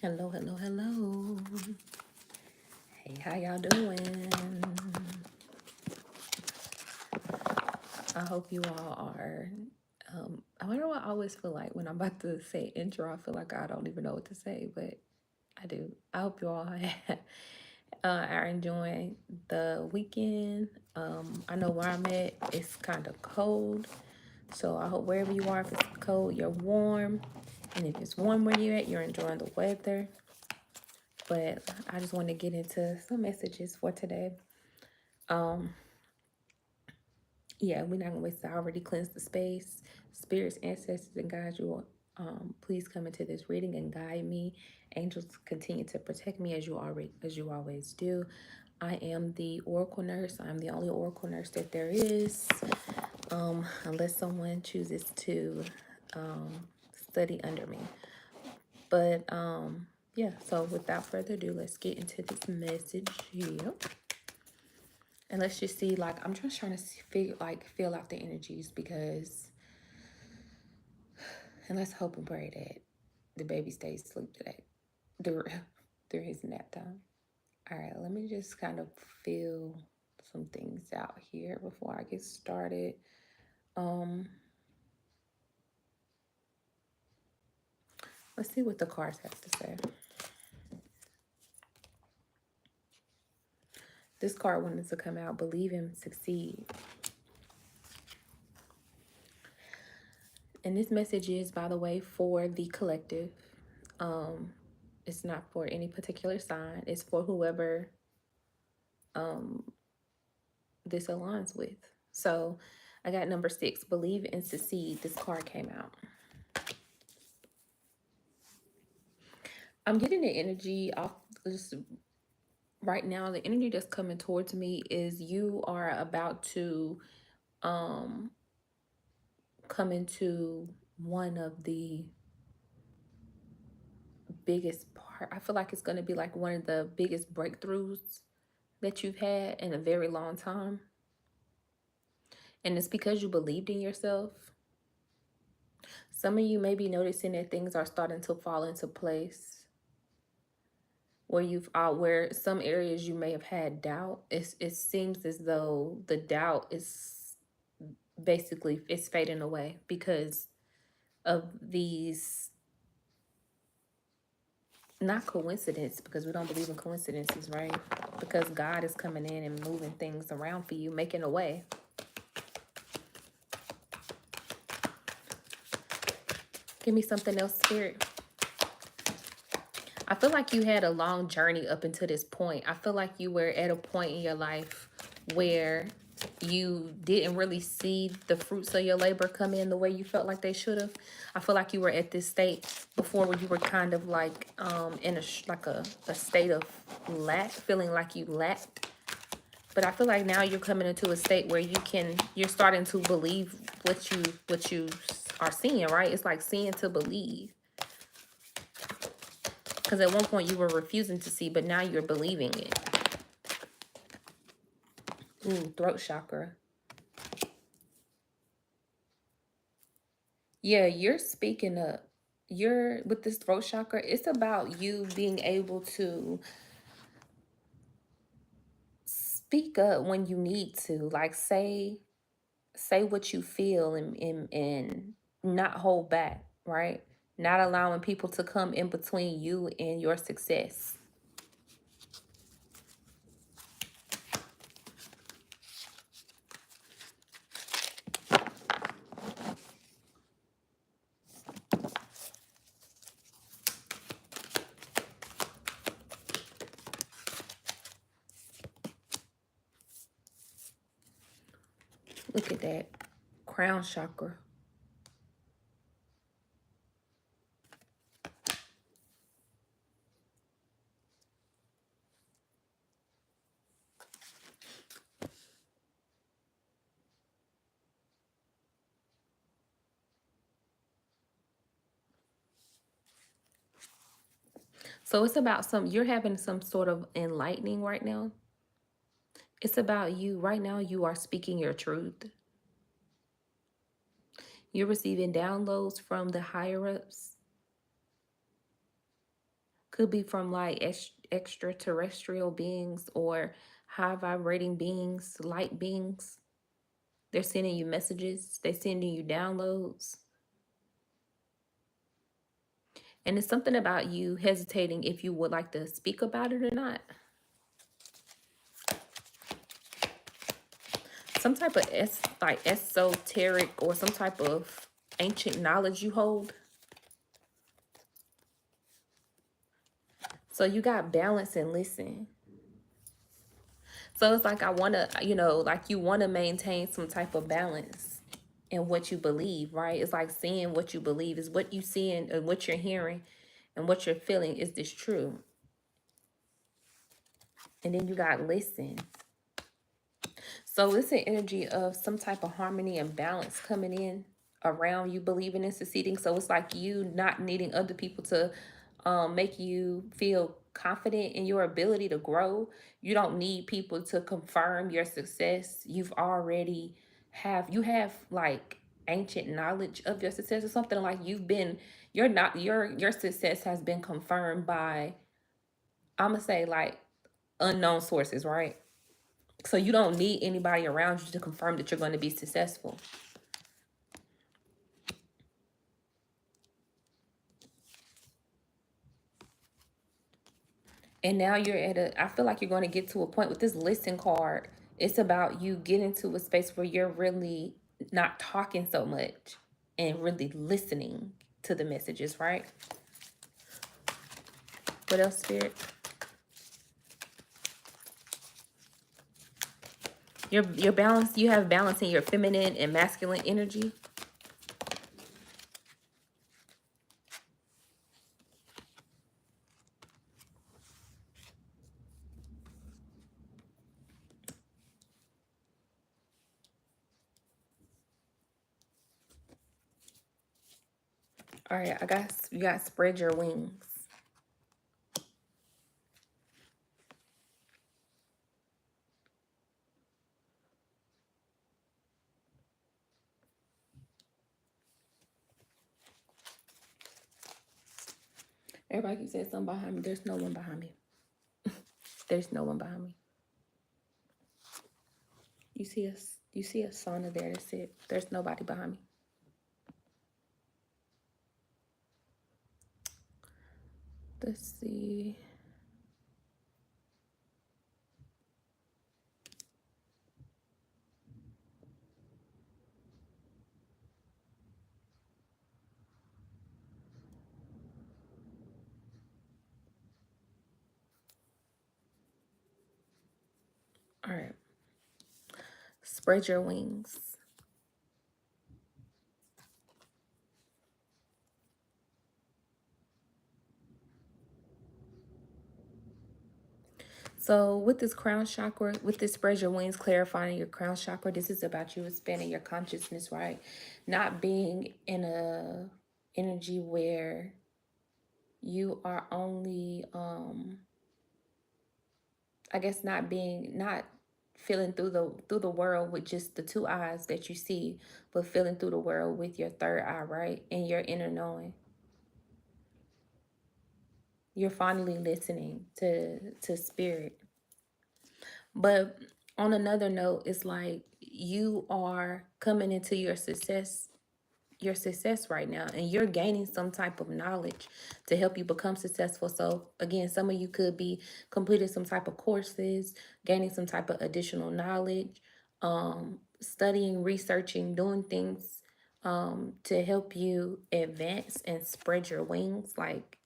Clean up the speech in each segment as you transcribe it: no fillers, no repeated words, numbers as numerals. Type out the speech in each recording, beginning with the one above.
Hello, hello, hello. Hey, how y'all doing? I hope you all are. I wonder what I always feel like when I'm about to say intro. I feel like I don't even know what to say, but I do. I hope you all are enjoying the weekend. I know where I'm at, it's kind of cold. So I hope wherever you are, if it's cold, you're warm. And if it's warm where you're at, you're enjoying the weather. But I just want to get into some messages for today. Um, yeah, we're not gonna waste it. I already cleansed the space. Spirits, ancestors, and guides, you will please come into this reading and guide me. Angels continue to protect me as you always do. I am the oracle nurse. I'm the only oracle nurse that there is. Unless someone chooses to study under me. But yeah, so without further ado, let's get into this message here. And let's just see, like, I'm just trying to feel out the energies because, and let's hope and pray that the baby stays asleep today during his nap time. All right, let me just kind of feel some things out here before I get started. Let's see what the cards have to say. This card wanted to come out, believe and succeed. And this message is, by the way, for the collective. It's not for any particular sign. It's for whoever this aligns with. So I got number 6, believe and succeed. This card came out. I'm getting the energy off just right now. The energy that's coming towards me is you are about to come into one of the biggest part. I feel like it's going to be like one of the biggest breakthroughs that you've had in a very long time. And it's because you believed in yourself. Some of you may be noticing that things are starting to fall into place where some areas you may have had doubt. It seems as though the doubt is basically it's fading away because of these, not coincidence, because we don't believe in coincidences, right? Because God is coming in and moving things around for you, making a way. Give me something else, Spirit. I feel like you had a long journey up until this point. I feel like you were at a point in your life where you didn't really see the fruits of your labor come in the way you felt like they should have. I feel like you were at this state before where you were kind of like in a state of lack, feeling like you lacked. But I feel like now you're coming into a state where you're starting to believe what you are seeing, right? It's like seeing to believe. Because at one point you were refusing to see, but now you're believing it. Ooh, throat chakra. Yeah, you're speaking up. You're with this throat chakra. It's about you being able to speak up when you need to. Like say what you feel and not hold back, right? Not allowing people to come in between you and your success. Look at that. Crown chakra. So it's about you're having some sort of enlightening right now. It's about you right now. You are speaking your truth. You're receiving downloads from the higher ups. Could be from like extraterrestrial beings or high vibrating beings, light beings. They're sending you messages, they're sending you downloads. And it's something about you hesitating if you would like to speak about it or not. Some type of like esoteric or some type of ancient knowledge you hold. So you got balance and listen. So it's like I want to, like you want to maintain some type of balance in what you believe, right? It's like seeing what you believe is what you seeing and what you're hearing and what you're feeling. Is this true? And then you got listen. So it's an energy of some type of harmony and balance coming in around you believing in succeeding. So it's like you not needing other people to make you feel confident in your ability to grow. You don't need people to confirm your success. You have like ancient knowledge of your success or something, like your success has been confirmed by, I'm gonna say, like unknown sources, right? So you don't need anybody around you to confirm that you're going to be successful. And now I feel like you're going to get to a point with this listen card. It's about you getting to a space where you're really not talking so much and really listening to the messages, right? What else, Spirit? Your balance, you have balance in your feminine and masculine energy. All right, you got spread your wings. Everybody keeps saying something behind me. There's no one behind me. There's no one behind me. You see a sauna there. That's it. There's nobody behind me. Let's see. All right. Spread your wings. So with this crown chakra, with this spread your wings, clarifying your crown chakra, this is about you expanding your consciousness, right? Not being in a energy where you are only I guess not feeling through the world with just the two eyes that you see, but feeling through the world with your third eye, right? And your inner knowing. You're finally listening to spirit. But on another note, it's like you are coming into your success right now, and you're gaining some type of knowledge to help you become successful. So again, some of you could be completing some type of courses, gaining some type of additional knowledge, studying, researching, doing things to help you advance and spread your wings, like,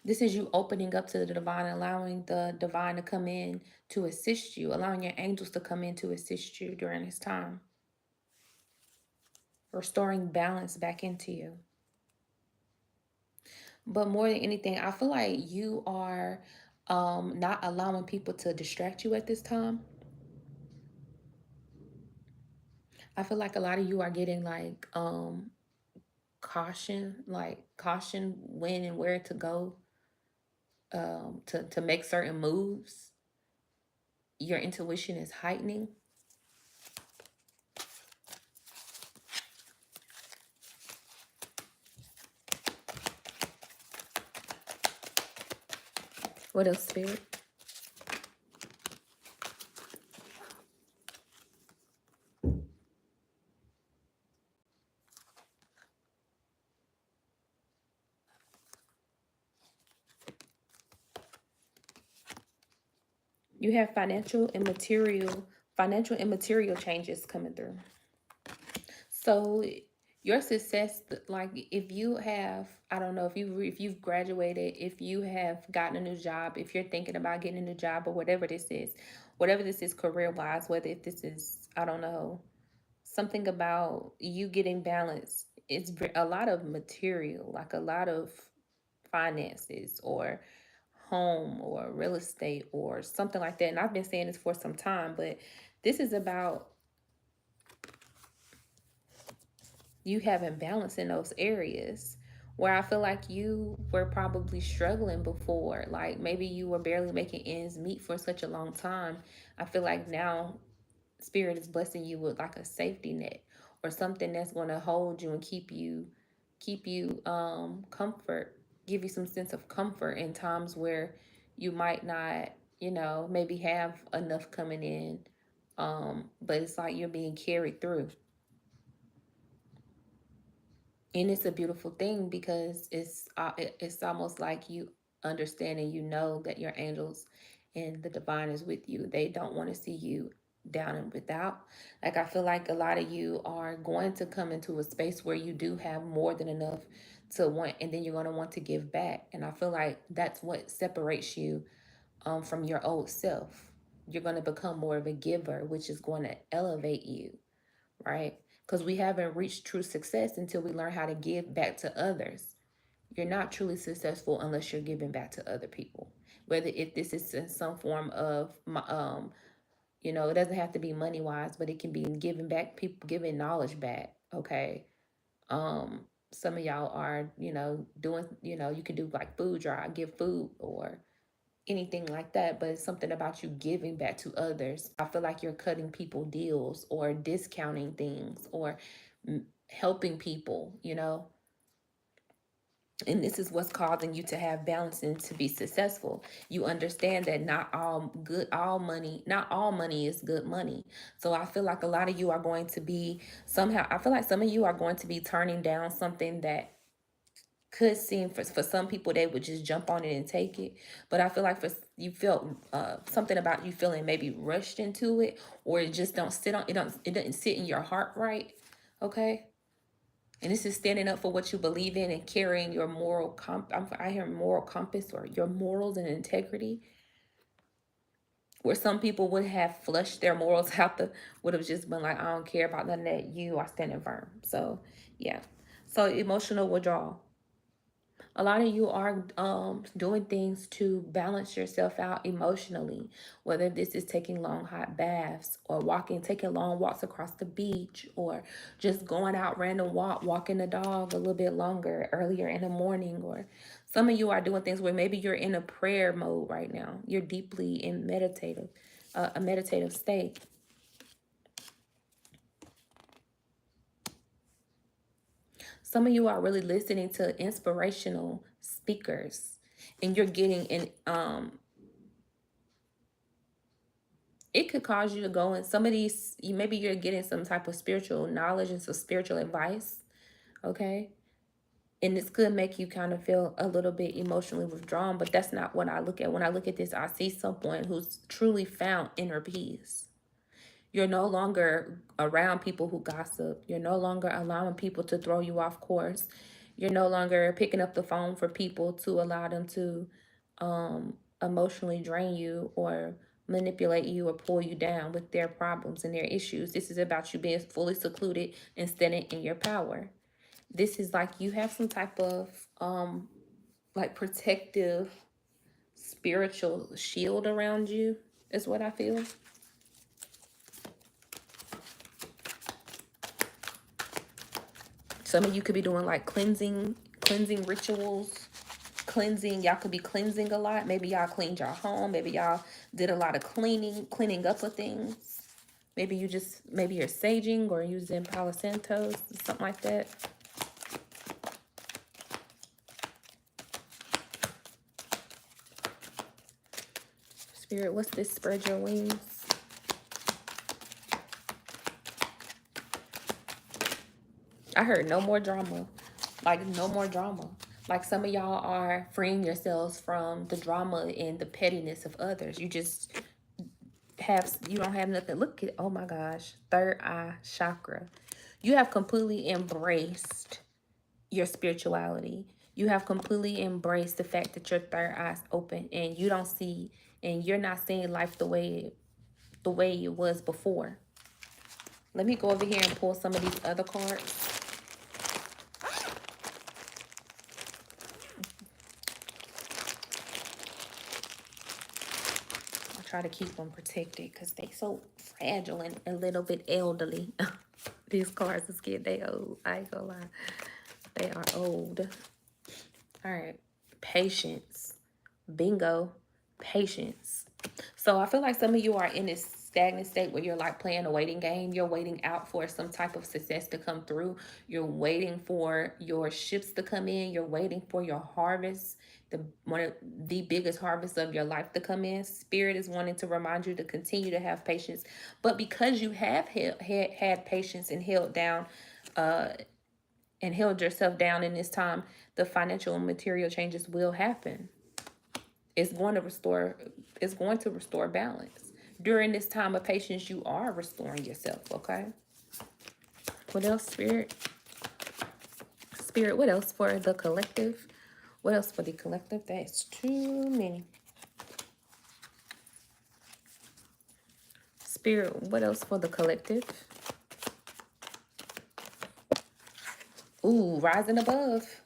this is you opening up to the divine, allowing the divine to come in to assist you, allowing your angels to come in to assist you during this time, restoring balance back into you. But more than anything, I feel like you are not allowing people to distract you at this time. I feel like a lot of you are getting like caution when and where to go, to make certain moves. Your intuition is heightening. What else, Spirit? You have financial and material changes coming through. So your success, like if you have, I don't know, if you've graduated, if you have gotten a new job, if you're thinking about getting a new job or whatever this is career wise, whether if this is, I don't know, something about you getting balance, it's a lot of material, like a lot of finances or home or real estate or something like that. And I've been saying this for some time, but this is about you having balance in those areas where I feel like you were probably struggling before. Like maybe you were barely making ends meet for such a long time. I feel like now Spirit is blessing you with like a safety net or something that's going to hold you and keep you comfort, give you some sense of comfort in times where you might not, maybe have enough coming in. But it's like you're being carried through. And it's a beautiful thing because it's almost like you understand and you know that your angels and the divine is with you. They don't want to see you down and without. Like I feel like a lot of you are going to come into a space where you do have more than enough to want, and then you're going to want to give back. And I feel like that's what separates you from your old self. You're going to become more of a giver, which is going to elevate you, right? Because we haven't reached true success until we learn how to give back to others. You're not truly successful unless you're giving back to other people. Whether if this is in some form of, it doesn't have to be money wise, but it can be giving back, people giving knowledge back. Okay. Some of y'all are, doing, you can do like food drive, give food or anything like that, but it's something about you giving back to others. I feel like you're cutting people deals or discounting things or helping people. And this is what's causing you to have balance and to be successful. You understand that not all money is good money. So I feel like a lot of you are going to be I feel like some of you are going to be turning down something that could seem for some people they would just jump on it and take it, but I feel like for you felt something about you feeling maybe rushed into it, or it just don't sit on it doesn't sit in your heart right. Okay. And this is standing up for what you believe in and carrying your I hear moral compass or your morals and integrity, where some people would have flushed their morals out would have just been like, I don't care about none of that, you are standing firm. So yeah. So emotional withdrawal, a lot of you are doing things to balance yourself out emotionally, whether this is taking long hot baths or taking long walks across the beach, or just going out random walking the dog a little bit longer earlier in the morning. Or some of you are doing things where maybe you're in a prayer mode right now. You're deeply in a meditative state. Some of you are really listening to inspirational speakers, and you're getting in it could cause you to go in some of these, maybe you're getting some type of spiritual knowledge and some spiritual advice. Okay. And this could make you kind of feel a little bit emotionally withdrawn, but that's not what I look at. When I look at this, I see someone who's truly found inner peace. You're no longer around people who gossip. You're no longer allowing people to throw you off course. You're no longer picking up the phone for people to allow them to emotionally drain you or manipulate you or pull you down with their problems and their issues. This is about you being fully secluded and standing in your power. This is like you have some type of like protective spiritual shield around you, is what I feel. Some of you could be doing like cleansing rituals, y'all could be cleansing a lot. Maybe y'all cleaned your home. Maybe y'all did a lot of cleaning up of things. Maybe you're saging or using Palo Santos, something like that. Spirit, what's this? Spread your wings. I heard no more drama. Like, no more drama. Like, some of y'all are freeing yourselves from the drama and the pettiness of others. You don't have nothing. Look at, oh my gosh, third eye chakra. You have completely embraced your spirituality. You have completely embraced the fact that your third eye's open, and you don't see, and you're not seeing life the way it was before. Let me go over here and pull some of these other cards. I try to keep them protected because they so fragile and a little bit elderly. These cards is getting, they old. I ain't gonna lie. They are old. All right. Patience. Bingo. Patience. So I feel like some of you are in this stagnant state where you're like playing a waiting game. You're waiting out for some type of success to come through. You're waiting for your ships to come in. You're waiting for your harvest, one of the biggest harvests of your life to come in. Spirit is wanting to remind you to continue to have patience. But because you have had patience and held down, and held yourself down in this time, the financial and material changes will happen. It's going to restore balance. During this time of patience, you are restoring yourself, okay? What else, Spirit? Spirit, what else for the collective? What else for the collective? That's too many. Spirit, what else for the collective? Ooh, rising above.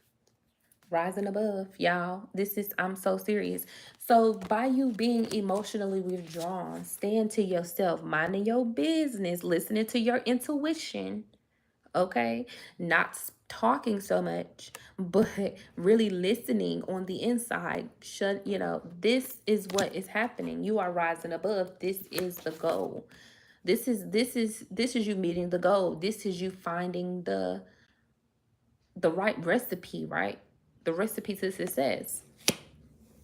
Rising above, y'all. I'm so serious. So by you being emotionally withdrawn, staying to yourself, minding your business, listening to your intuition, okay? Not talking so much, but really listening on the inside. This is what is happening. You are rising above. This is the goal. This is you meeting the goal. This is you finding the right recipe, right? The recipe to success.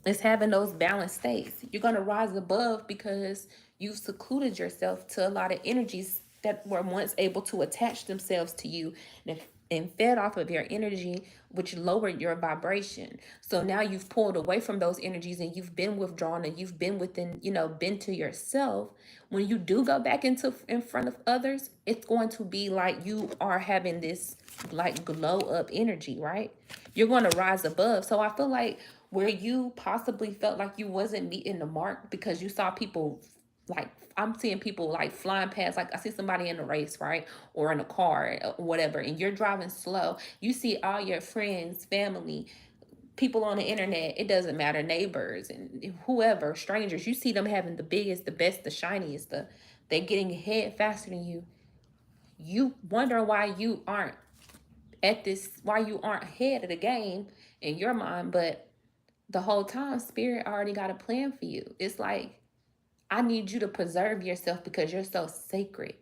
It's having those balanced states. You're going to rise above because you've secluded yourself to a lot of energies that were once able to attach themselves to you and fed off of your energy, which lowered your vibration. So now you've pulled away from those energies and you've been withdrawn and you've been been to yourself. When you do go back in front of others, it's going to be like you are having this like glow up energy, right? You're going to rise above. So I feel like where you possibly felt like you wasn't meeting the mark because you saw people, like I'm seeing people like flying past, like I see somebody in a race, right? Or in a car or whatever, and you're driving slow. You see all your friends, family, people on the internet, it doesn't matter, neighbors and whoever, strangers, you see them having the biggest, the best, the shiniest, they're getting ahead faster than you. You wonder why you aren't why you aren't ahead of the game in your mind, but the whole time Spirit already got a plan for you. It's like, I need you to preserve yourself because you're so sacred.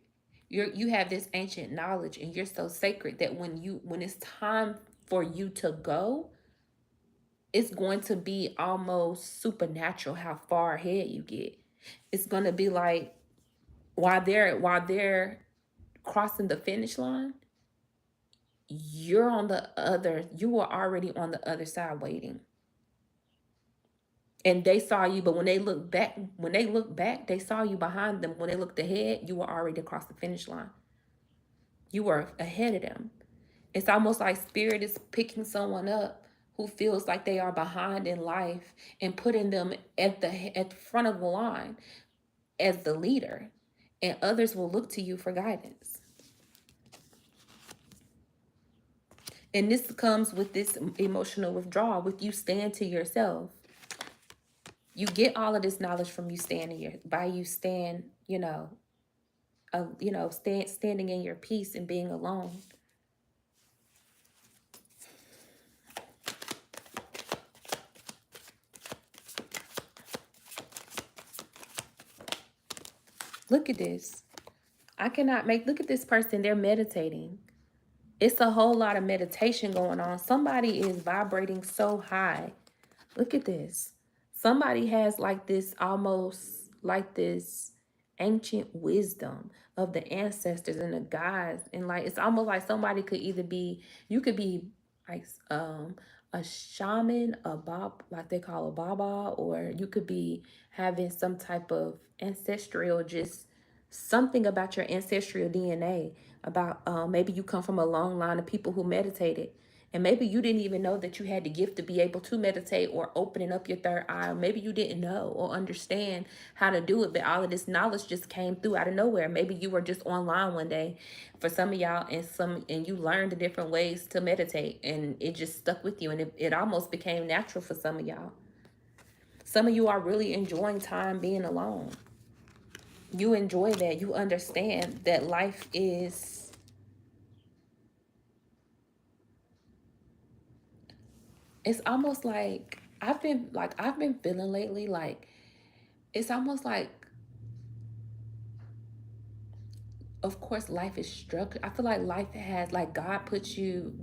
You have this ancient knowledge and you're so sacred that when it's time for you to go, it's going to be almost supernatural how far ahead you get. It's going to be like while they're crossing the finish line, you were already on the other side waiting. And they saw you, but when they look back, they saw you behind them. When they looked ahead, you were already across the finish line. You were ahead of them. It's almost like Spirit is picking someone up who feels like they are behind in life and putting them at the front of the line as the leader, and others will look to you for guidance. And this comes with this emotional withdrawal, with you staying to yourself. You get all of this knowledge from you standing standing in your peace and being alone. Look at this. Look at this person. They're meditating. It's a whole lot of meditation going on. Somebody is vibrating so high. Look at this. Somebody has like this, almost like this ancient wisdom of the ancestors and the gods, and like it's almost like somebody could either be, you could be like a shaman, a bob, like they call a baba, or you could be having some type of ancestral, just something about your ancestral DNA, about maybe you come from a long line of people who meditated, and maybe you didn't even know that you had the gift to be able to meditate or opening up your third eye. Or maybe you didn't know or understand how to do it, but all of this knowledge just came through out of nowhere. Maybe you were just online one day for some of y'all, and you learned the different ways to meditate, and it just stuck with you, and it almost became natural for some of y'all. Some of you are really enjoying time being alone. You enjoy that. You understand that life is, it's almost like I've been feeling lately like it's almost like, of course life is structured. I feel like life has, like, God put you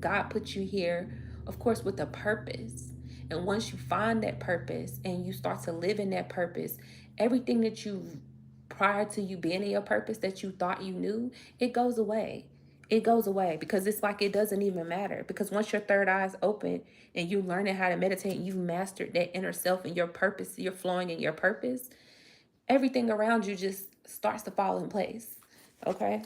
here, of course, with a purpose. And once you find that purpose and you start to live in that purpose, everything that you, prior to you being in your purpose, that you thought you knew, it goes away. It goes away because it's like it doesn't even matter, because once your third eye is open and you learning how to meditate, you've mastered that inner self and your purpose, you're flowing in your purpose, everything around you just starts to fall in place. Okay.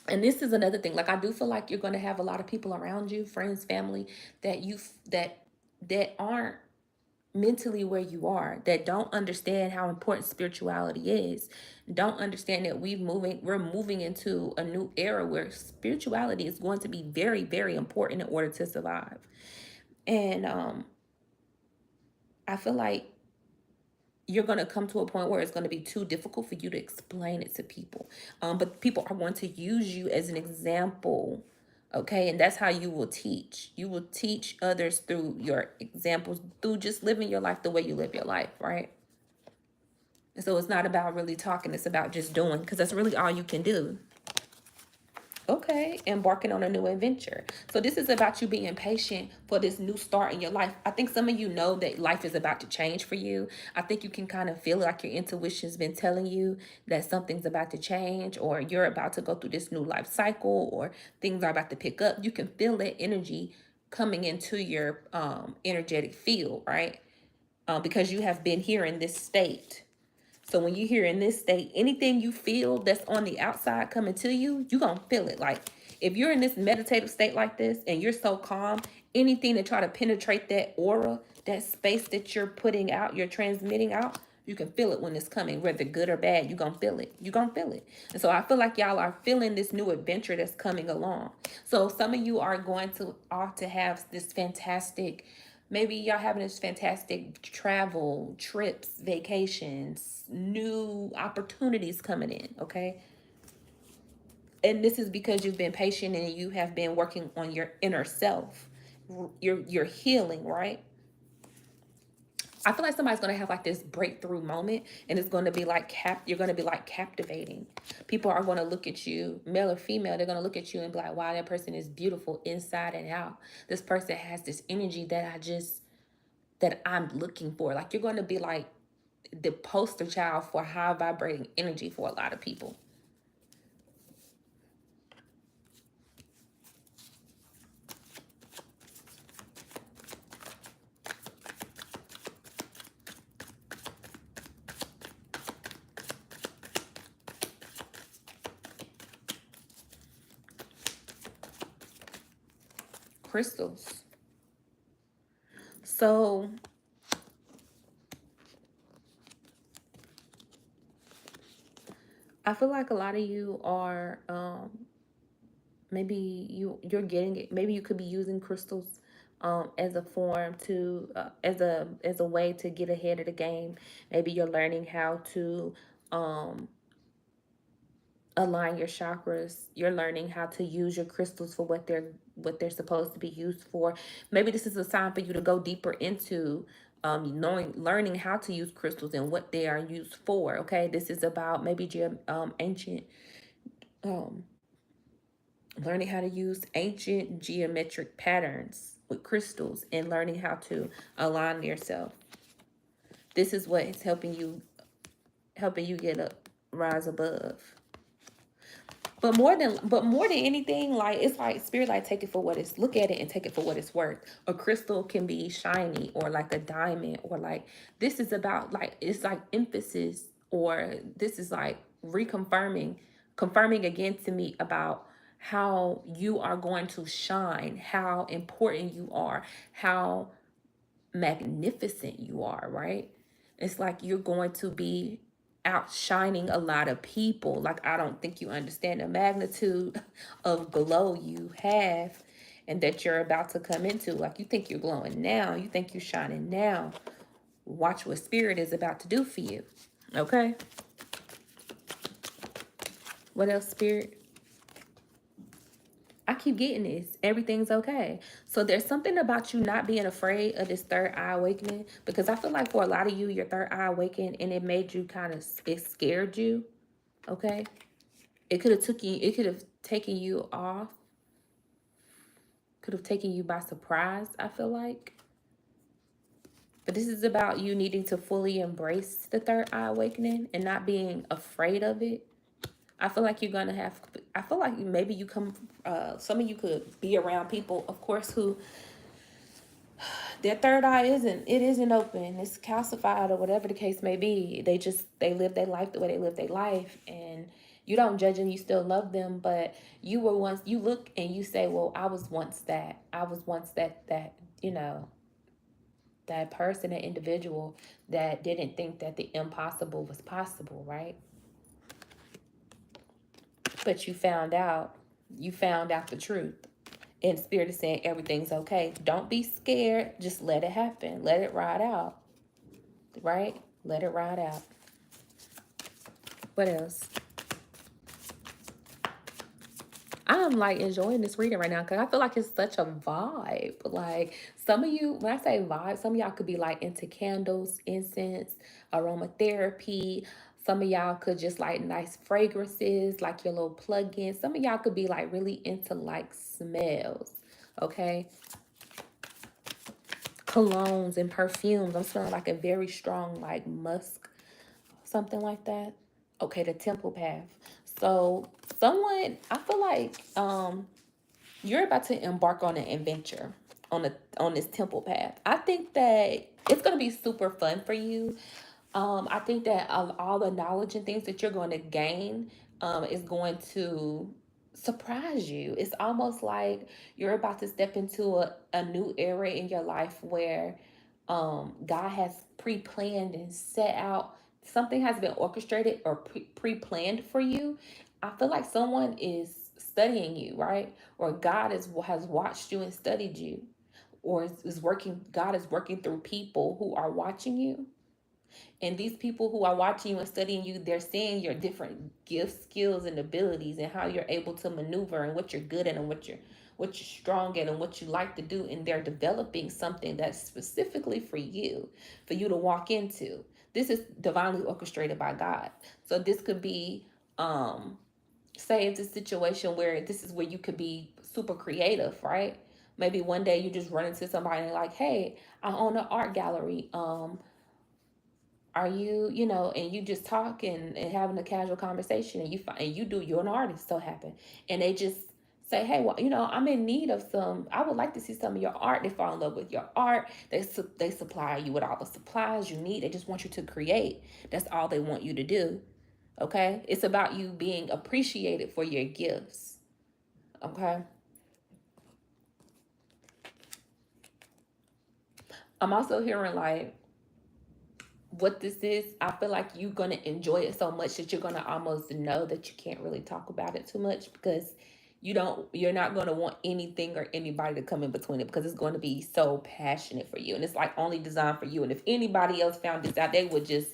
And this is another thing. Like, I do feel like you're going to have a lot of people around you, friends, family, that that aren't mentally where you are, that don't understand how important spirituality is, don't understand that we're moving into a new era where spirituality is going to be very, very important in order to survive. And I feel like you're going to come to a point where it's going to be too difficult for you to explain it to people. But people are going to use you as an example. Okay. And that's how you will teach. You will teach others through your examples, through just living your life the way you live your life. Right. And so it's not about really talking. It's about just doing, because that's really all you can do. Okay, embarking on a new adventure. So this is about you being patient for this new start in your life. I think some of you know that life is about to change for you. I think you can kind of feel like your intuition's been telling you that something's about to change, or you're about to go through this new life cycle, or things are about to pick up. You can feel that energy coming into your energetic field, right? Because you have been here in this state. So when you're here in this state, anything you feel that's on the outside coming to you, you're going to feel it. Like, if you're in this meditative state like this and you're so calm, anything that try to penetrate that aura, that space that you're putting out, you're transmitting out, you can feel it when it's coming, whether good or bad. You're going to feel it. You're going to feel it. And so I feel like y'all are feeling this new adventure that's coming along. So some of you are going to ought to have this fantastic, maybe y'all having this fantastic travel, trips, vacations, new opportunities coming in, okay? And this is because you've been patient and you have been working on your inner self. You're healing, right? I feel like somebody's gonna have like this breakthrough moment, and it's gonna be like you're gonna be like captivating. People are gonna look at you, male or female, they're gonna look at you and be like, wow, that person is beautiful inside and out. This person has this energy that I'm looking for. Like, you're going to be like the poster child for high vibrating energy for a lot of people. Crystals. So I feel like a lot of you are maybe you're getting it. Maybe you could be using crystals as a form to as a way to get ahead of the game. Maybe you're learning how to um align your chakras. You're learning how to use your crystals for what they're supposed to be used for. Maybe this is a time for you to go deeper into learning how to use crystals and what they are used for. Okay, this is about maybe ancient um learning how to use ancient geometric patterns with crystals and learning how to align yourself. This is what is helping you get up, rise above. But more than anything, like it's like spirit, like take it for what it's, look at it and take it for what it's worth. A crystal can be shiny or like a diamond, or like this is about like it's like emphasis, or this is like confirming again to me about how you are going to shine, how important you are, how magnificent you are, right? It's like you're going to be outshining a lot of people. Like, I don't think you understand the magnitude of glow you have and that you're about to come into. Like, you think you're glowing now, you think you're shining now. Watch what spirit is about to do for you. Okay? What else, spirit? I keep getting this. Everything's okay. So there's something about you not being afraid of this third eye awakening, because I feel like for a lot of you, your third eye awakened and it made you kind of, it scared you. Okay. It could have taken you off, could have taken you by surprise, I feel like. But this is about you needing to fully embrace the third eye awakening and not being afraid of it. I feel like you're gonna have. I feel like maybe you come. Some of you could be around people, of course, who their third eye isn't open. It's calcified or whatever the case may be. They live their life the way they live their life, and you don't judge them. You still love them, but you were once. You look and you say, "Well, I was once that. I was once that. You know, that person, that individual that didn't think that the impossible was possible, right? But you found out. You found out the truth." And spirit is saying everything's okay. Don't be scared. Just let it happen. Let it ride out. Right? Let it ride out. What else? I'm like enjoying this reading right now because I feel like it's such a vibe. Like some of you, when I say vibe, some of y'all could be like into candles, incense, aromatherapy. Some of y'all could just like nice fragrances, like your little plug-in. Some of y'all could be like really into like smells. Okay. Colognes and perfumes. I'm smelling like a very strong like musk, something like that. Okay, the temple path. So someone, I feel like you're about to embark on an adventure on this temple path. I think that it's gonna be super fun for you. I think that all the knowledge and things that you're going to gain is going to surprise you. It's almost like you're about to step into a new era in your life where God has pre-planned and set out, something has been orchestrated or pre-planned for you. I feel like someone is studying you, right? Or God has watched you and studied you, or is working. God is working through people who are watching you, and these people who are watching you and studying you, they're seeing your different gifts, skills, and abilities, and how you're able to maneuver, and what you're good at, and what you're strong at, and what you like to do. And they're developing something that's specifically for you to walk into. This is divinely orchestrated by God. So this could be, say it's a situation where this is where you could be super creative, right? Maybe one day you just run into somebody and like, hey, I own an art gallery. Are you, and you just talk and having a casual conversation, and you find, and you're an artist, so happen, and they just say, hey, well, I'm in need of some, I would like to see some of your art. They fall in love with your art. They supply you with all the supplies you need. They just want you to create. That's all they want you to do. Okay, it's about you being appreciated for your gifts. Okay, I'm also hearing like what this is. I feel like you're going to enjoy it so much that you're going to almost know that you can't really talk about it too much, because you're not going to want anything or anybody to come in between it, because it's going to be so passionate for you, and it's like only designed for you. And if anybody else found this out, they would just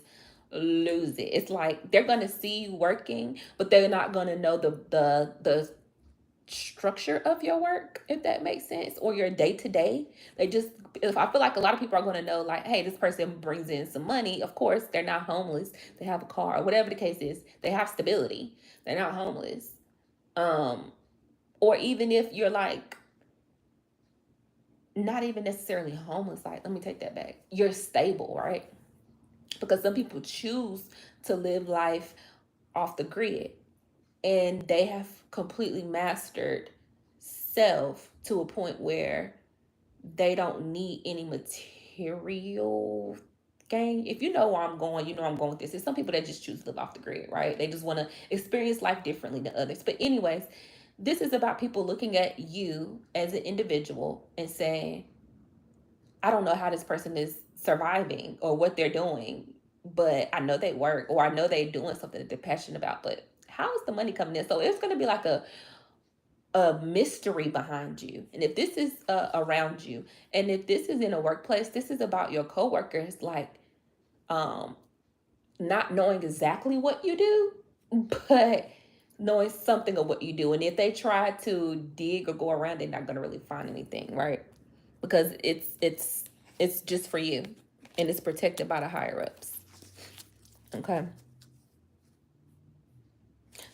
lose it. It's like they're going to see you working, but they're not going to know the structure of your work, if that makes sense, or your day to day. They just, if I feel like a lot of people are going to know, like, hey, this person brings in some money. Of course, they're not homeless. They have a car, or whatever the case is. They have stability. They're not homeless. Um, or even if you're like not even necessarily homeless, like, let me take that back. You're stable, right? because some people choose to live life off the grid, and they have completely mastered self to a point where they don't need any material gain. If you know where I'm going, you know I'm going with this. There's some people that just choose to live off the grid, right? They just want to experience life differently than others. But anyways, this is about people looking at you as an individual and saying, I don't know how this person is surviving or what they're doing, but I know they work, or I know they're doing something that they're passionate about, but how is the money coming in? So it's going to be like a mystery behind you. And if this is around you, and if this is in a workplace, this is about your coworkers, like um, not knowing exactly what you do, but knowing something of what you do. And if they try to dig or go around, they're not going to really find anything, right? Because it's just for you, and it's protected by the higher ups. Okay.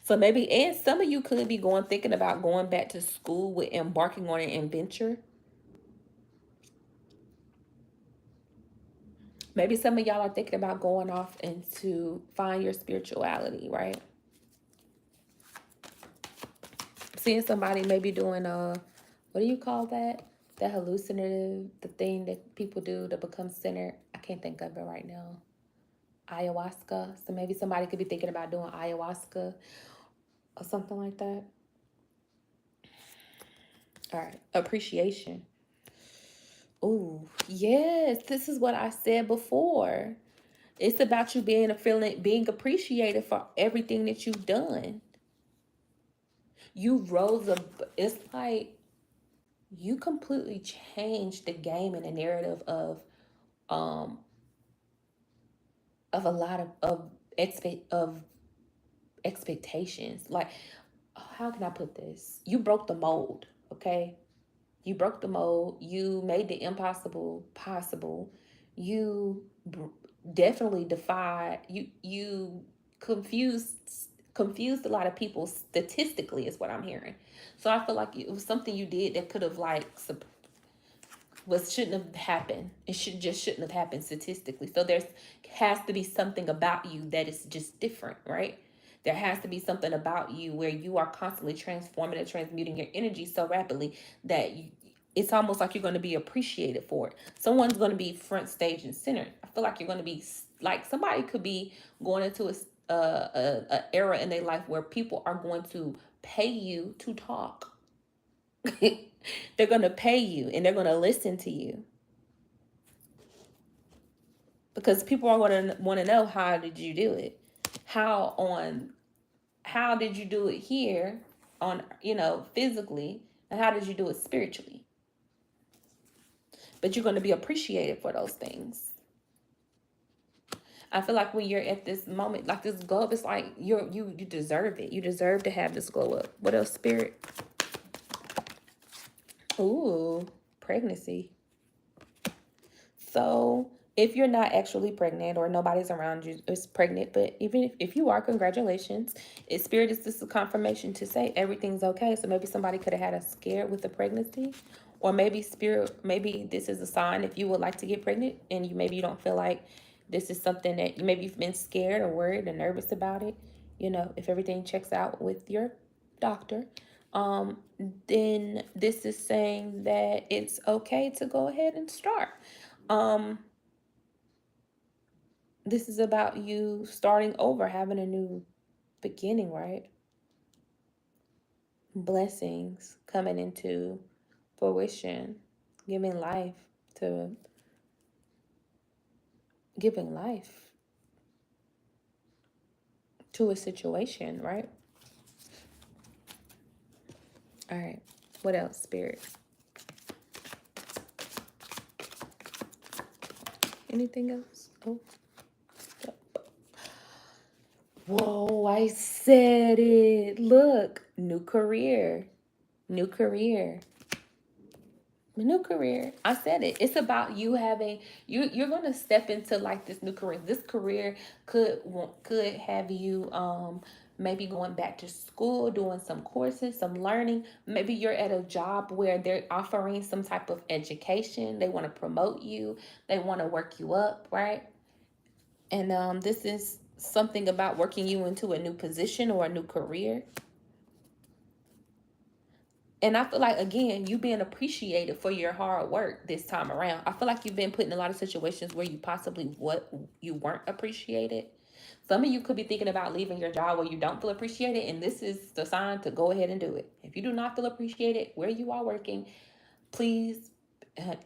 So maybe, and some of you could be thinking about going back to school with embarking on an adventure. Maybe some of y'all are thinking about going off and to find your spirituality, right? Seeing somebody maybe doing what do you call that? The hallucinative, the thing that people do to become centered. I can't think of it right now. Ayahuasca. So maybe somebody could be thinking about doing ayahuasca or something like that. All right. Appreciation. Oh, yes. This is what I said before. It's about you being appreciated for everything that you've done. You rose up. It's like you completely changed the game and the narrative um of a lot of expectations. Like, how can I put this? You broke the mold, okay? You broke the mold. You made the impossible possible. You definitely defied. You confused confused a lot of people statistically, is what I'm hearing. So I feel like it was something you did that could have like was shouldn't have happened. It shouldn't have happened statistically. So there's has to be something about you that is just different, right? There has to be something about you where you are constantly transforming and transmuting your energy so rapidly that it's almost like you're going to be appreciated for it. Someone's going to be front stage and center. I feel like you're going to be like somebody could be going into a era in their life where people are going to pay you to talk. They're going to pay you and they're going to listen to you because people are going to want to know, how did you do it? How did you do it here on, physically, and how did you do it spiritually? But you're going to be appreciated for those things. I feel like when you're at this moment, like this glow up, it's like you deserve it. You deserve to have this glow up. What else, spirit? Ooh, pregnancy. So if you're not actually pregnant or nobody's around you is pregnant, but even if you are, congratulations. Spirit is just a confirmation to say everything's okay. So maybe somebody could have had a scare with the pregnancy, or maybe maybe this is a sign if you would like to get pregnant and maybe you don't feel like this is something that maybe you've been scared or worried and nervous about it. If everything checks out with your doctor, um, then this is saying that it's okay to go ahead and start. Um, this is about you starting over, having a new beginning, right? Blessings coming into fruition, giving life to giving life to a situation, right? All right. What else, spirit? Anything else? Oh, whoa, I said it. Look, new career. New career. New career. I said it. It's about you having you're going to step into like this new career. This career could have you maybe going back to school, doing some courses, some learning. Maybe you're at a job where they're offering some type of education. They want to promote you. They want to work you up, right? And this is something about working you into a new position or a new career. And I feel like, again, you being appreciated for your hard work this time around. I feel like you've been put in a lot of situations where you possibly you weren't appreciated. Some of you could be thinking about leaving your job where you don't feel appreciated, and this is the sign to go ahead and do it. If you do not feel appreciated where you are working, please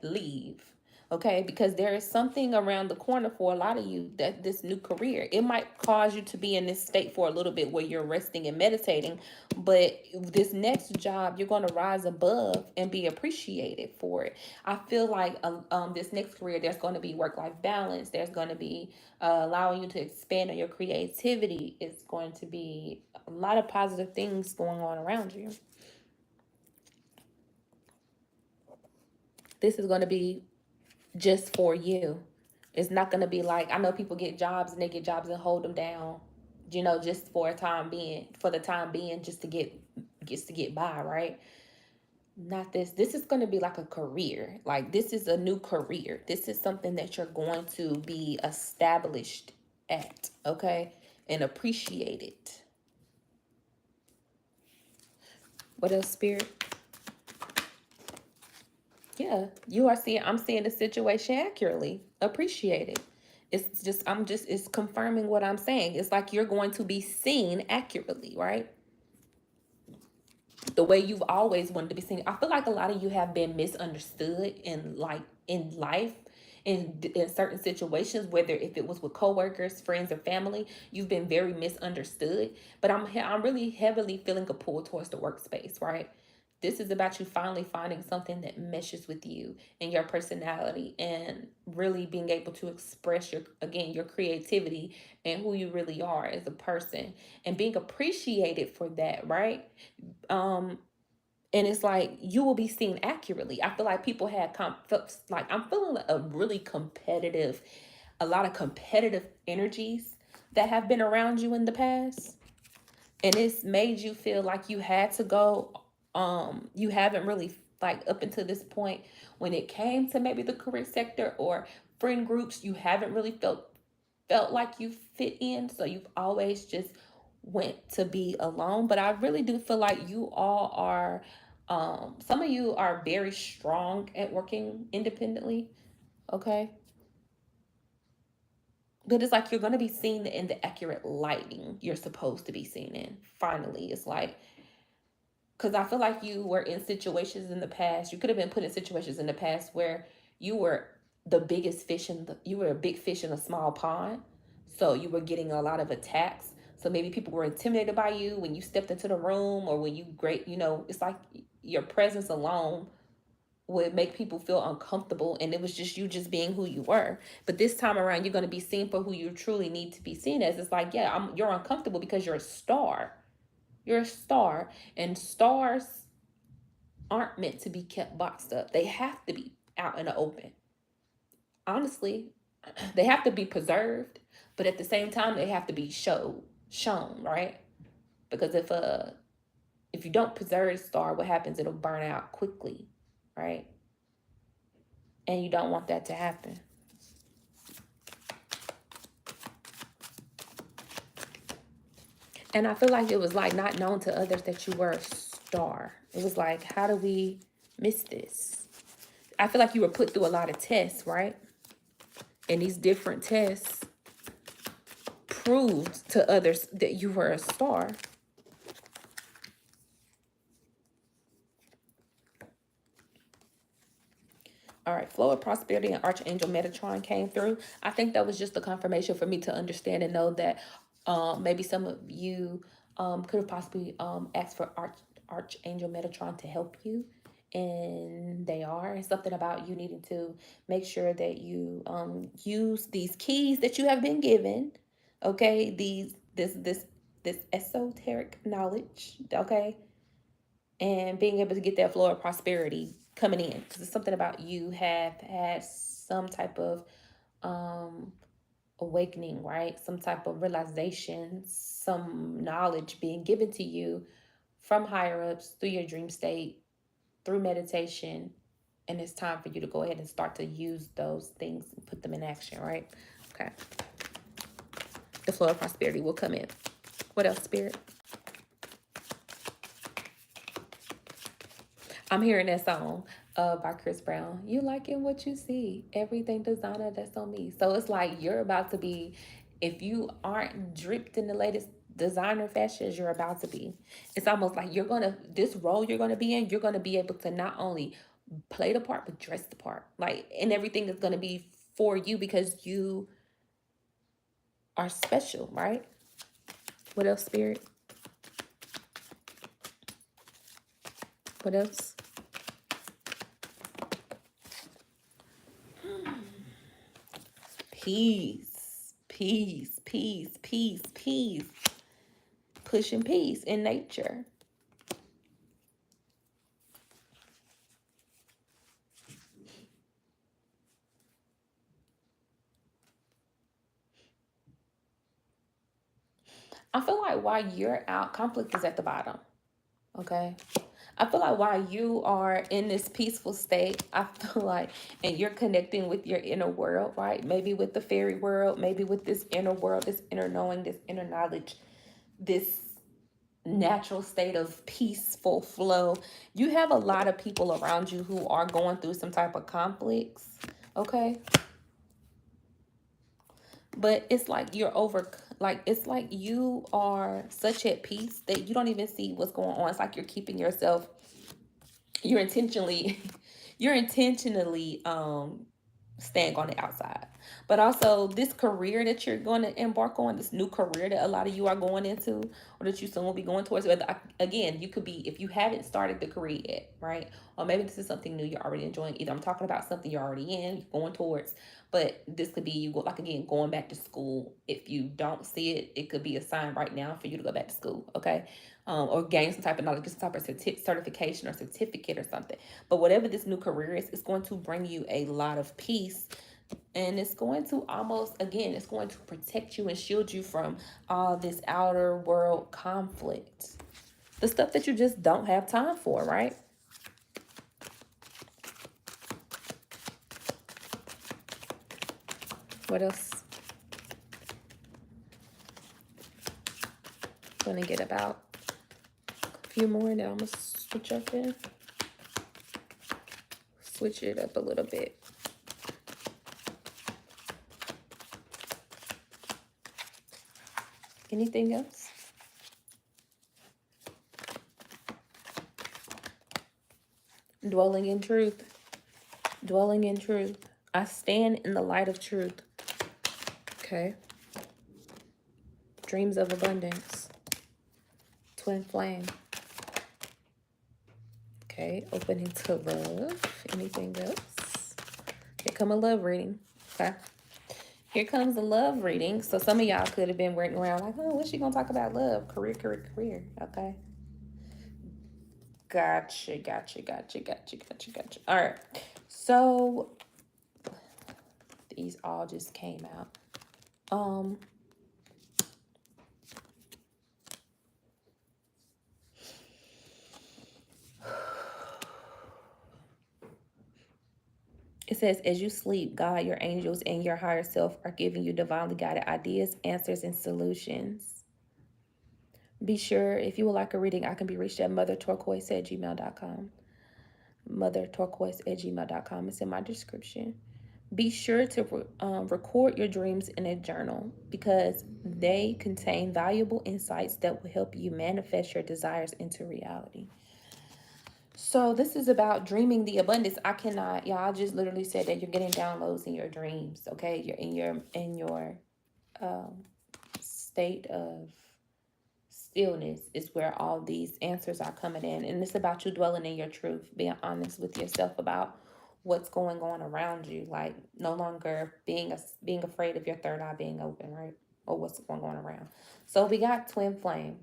leave. Okay, because there is something around the corner for a lot of you, that this new career, it might cause you to be in this state for a little bit where you're resting and meditating, but this next job, you're going to rise above and be appreciated for it. I feel like this next career, there's going to be work-life balance. There's going to be allowing you to expand on your creativity. It's going to be a lot of positive things going on around you. This is going to be just for you. It's not going to be like, I know people get jobs and they get jobs and hold them down, just for the time being, just to get by, right? Not this. This is going to be like a career. Like, this is a new career. This is something that you're going to be established at, okay? And appreciate it. What else, Spirit? Yeah, I'm seeing the situation accurately. Appreciate it. It's confirming what I'm saying. It's like you're going to be seen accurately, right? The way you've always wanted to be seen. I feel like a lot of you have been misunderstood in life, in certain situations, whether if it was with coworkers, friends, or family, you've been very misunderstood. But I'm really heavily feeling a pull towards the workspace, right? This is about you finally finding something that meshes with you and your personality, and really being able to express your creativity and who you really are as a person, and being appreciated for that, right? Um, and it's like you will be seen accurately. I feel like people like, I'm feeling a lot of competitive energies that have been around you in the past, and it's made you feel like you had to go. You haven't really, like, up until this point, when it came to maybe the career sector or friend groups, you haven't really felt like you fit in, so you've always just went to be alone. But I really do feel like you all are, some of you are very strong at working independently, okay? But it's like you're going to be seen in the accurate lighting you're supposed to be seen in. Finally, it's like, because I feel like you were in situations in the past, you could have been put in situations in the past where you were you were a big fish in a small pond. So you were getting a lot of attacks. So maybe people were intimidated by you when you stepped into the room, or when it's like your presence alone would make people feel uncomfortable, and it was just you just being who you were. But this time around, you're going to be seen for who you truly need to be seen as. It's like, yeah, you're uncomfortable because you're a star. You're a star, and stars aren't meant to be kept boxed up. They have to be out in the open. Honestly, they have to be preserved, but at the same time, they have to be shown, right? Because if you don't preserve a star, what happens? It'll burn out quickly, right? And you don't want that to happen. And I feel like it was like not known to others that you were a star. It was like, how do we miss this? I feel like you were put through a lot of tests, right? And these different tests proved to others that you were a star. All right, flow of prosperity and Archangel Metatron came through. I think that was just a confirmation for me to understand and know that maybe some of you could have possibly asked for Archangel Metatron to help you. And they are. It's something about you needing to make sure that you use these keys that you have been given. Okay, this esoteric knowledge. Okay, and being able to get that flow of prosperity coming in, because it's something about you have had some type of awakening, right? Some type of realization, some knowledge being given to you from higher ups through your dream state, through meditation, and it's time for you to go ahead and start to use those things and put them in action, right? Okay. The flow of prosperity will come in. What else, Spirit? I'm hearing that song by Chris Brown. You liking what you see. Everything designer, that's on me. So it's like you're about to be, if you aren't dripped in the latest designer fashions, you're about to be. It's almost like you're going to, this role you're going to be in, you're going to be able to not only play the part, but dress the part. Like, and everything is going to be for you because you are special, right? What else, Spirit? What else? Peace, peace, peace, peace, peace. Pushing peace in nature. I feel like while you're out, conflict is at the bottom. Okay. I feel like while you are in this peaceful state, I feel like, and you're connecting with your inner world, right? Maybe with the fairy world, maybe with this inner world, this inner knowing, this inner knowledge, this natural state of peaceful flow. You have a lot of people around you who are going through some type of conflicts, okay? But it's like you're over, like it's like you are such at peace that you don't even see what's going on. It's like you're keeping yourself, you're intentionally you're intentionally staying on the outside. But also this career that you're going to embark on, this new career that a lot of you are going into, or that you soon will be going towards. But again, you could be, if you haven't started the career yet, right? Or maybe this is something new you're already enjoying. Either I'm talking about something you're already in, you're going towards, but this could be you go, like, again, going back to school. If you don't see it, it could be a sign right now for you to go back to school, okay? Or gain some type of knowledge, some type of certification or certificate or something. But whatever this new career is, it's going to bring you a lot of peace. And it's going to almost, again, it's going to protect you and shield you from all this outer world conflict. The stuff that you just don't have time for, right? What else? I'm going to get about a few more and then I'm going to switch up in. Switch it up a little bit. Anything else? Dwelling in truth. Dwelling in truth. I stand in the light of truth. Okay. Dreams of abundance. Twin flame. Okay. Opening to love. Anything else? Here come a love reading. Okay. Here comes a love reading. So some of y'all could have been waiting around like, oh, what's she going to talk about? Love. Career, career, career. Okay. Gotcha, gotcha, gotcha, gotcha, gotcha, gotcha. All right. So these all just came out. It says, as you sleep, God, your angels, and your higher self are giving you divinely guided ideas, answers, and solutions. Be sure, if you would like a reading, I can be reached at motherturquoise@gmail.com. Motherturquoise@gmail.com. It's in my description. Be sure to record your dreams in a journal because they contain valuable insights that will help you manifest your desires into reality. So this is about dreaming the abundance. I cannot, y'all, I just literally said that you're getting downloads in your dreams, okay? You're in your state of stillness is where all these answers are coming in. And it's about you dwelling in your truth, being honest with yourself about what's going on around you, like no longer being afraid of your third eye being open, right? Or what's going on around. So we got twin flame.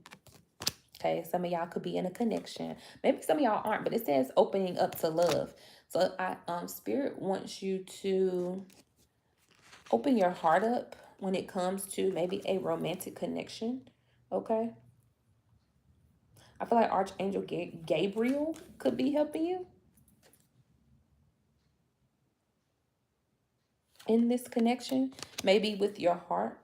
Okay, some of y'all could be in a connection. Maybe some of y'all aren't, but it says opening up to love. So Spirit wants you to open your heart up when it comes to maybe a romantic connection. Okay. I feel like Archangel Gabriel could be helping you in this connection, maybe with your heart.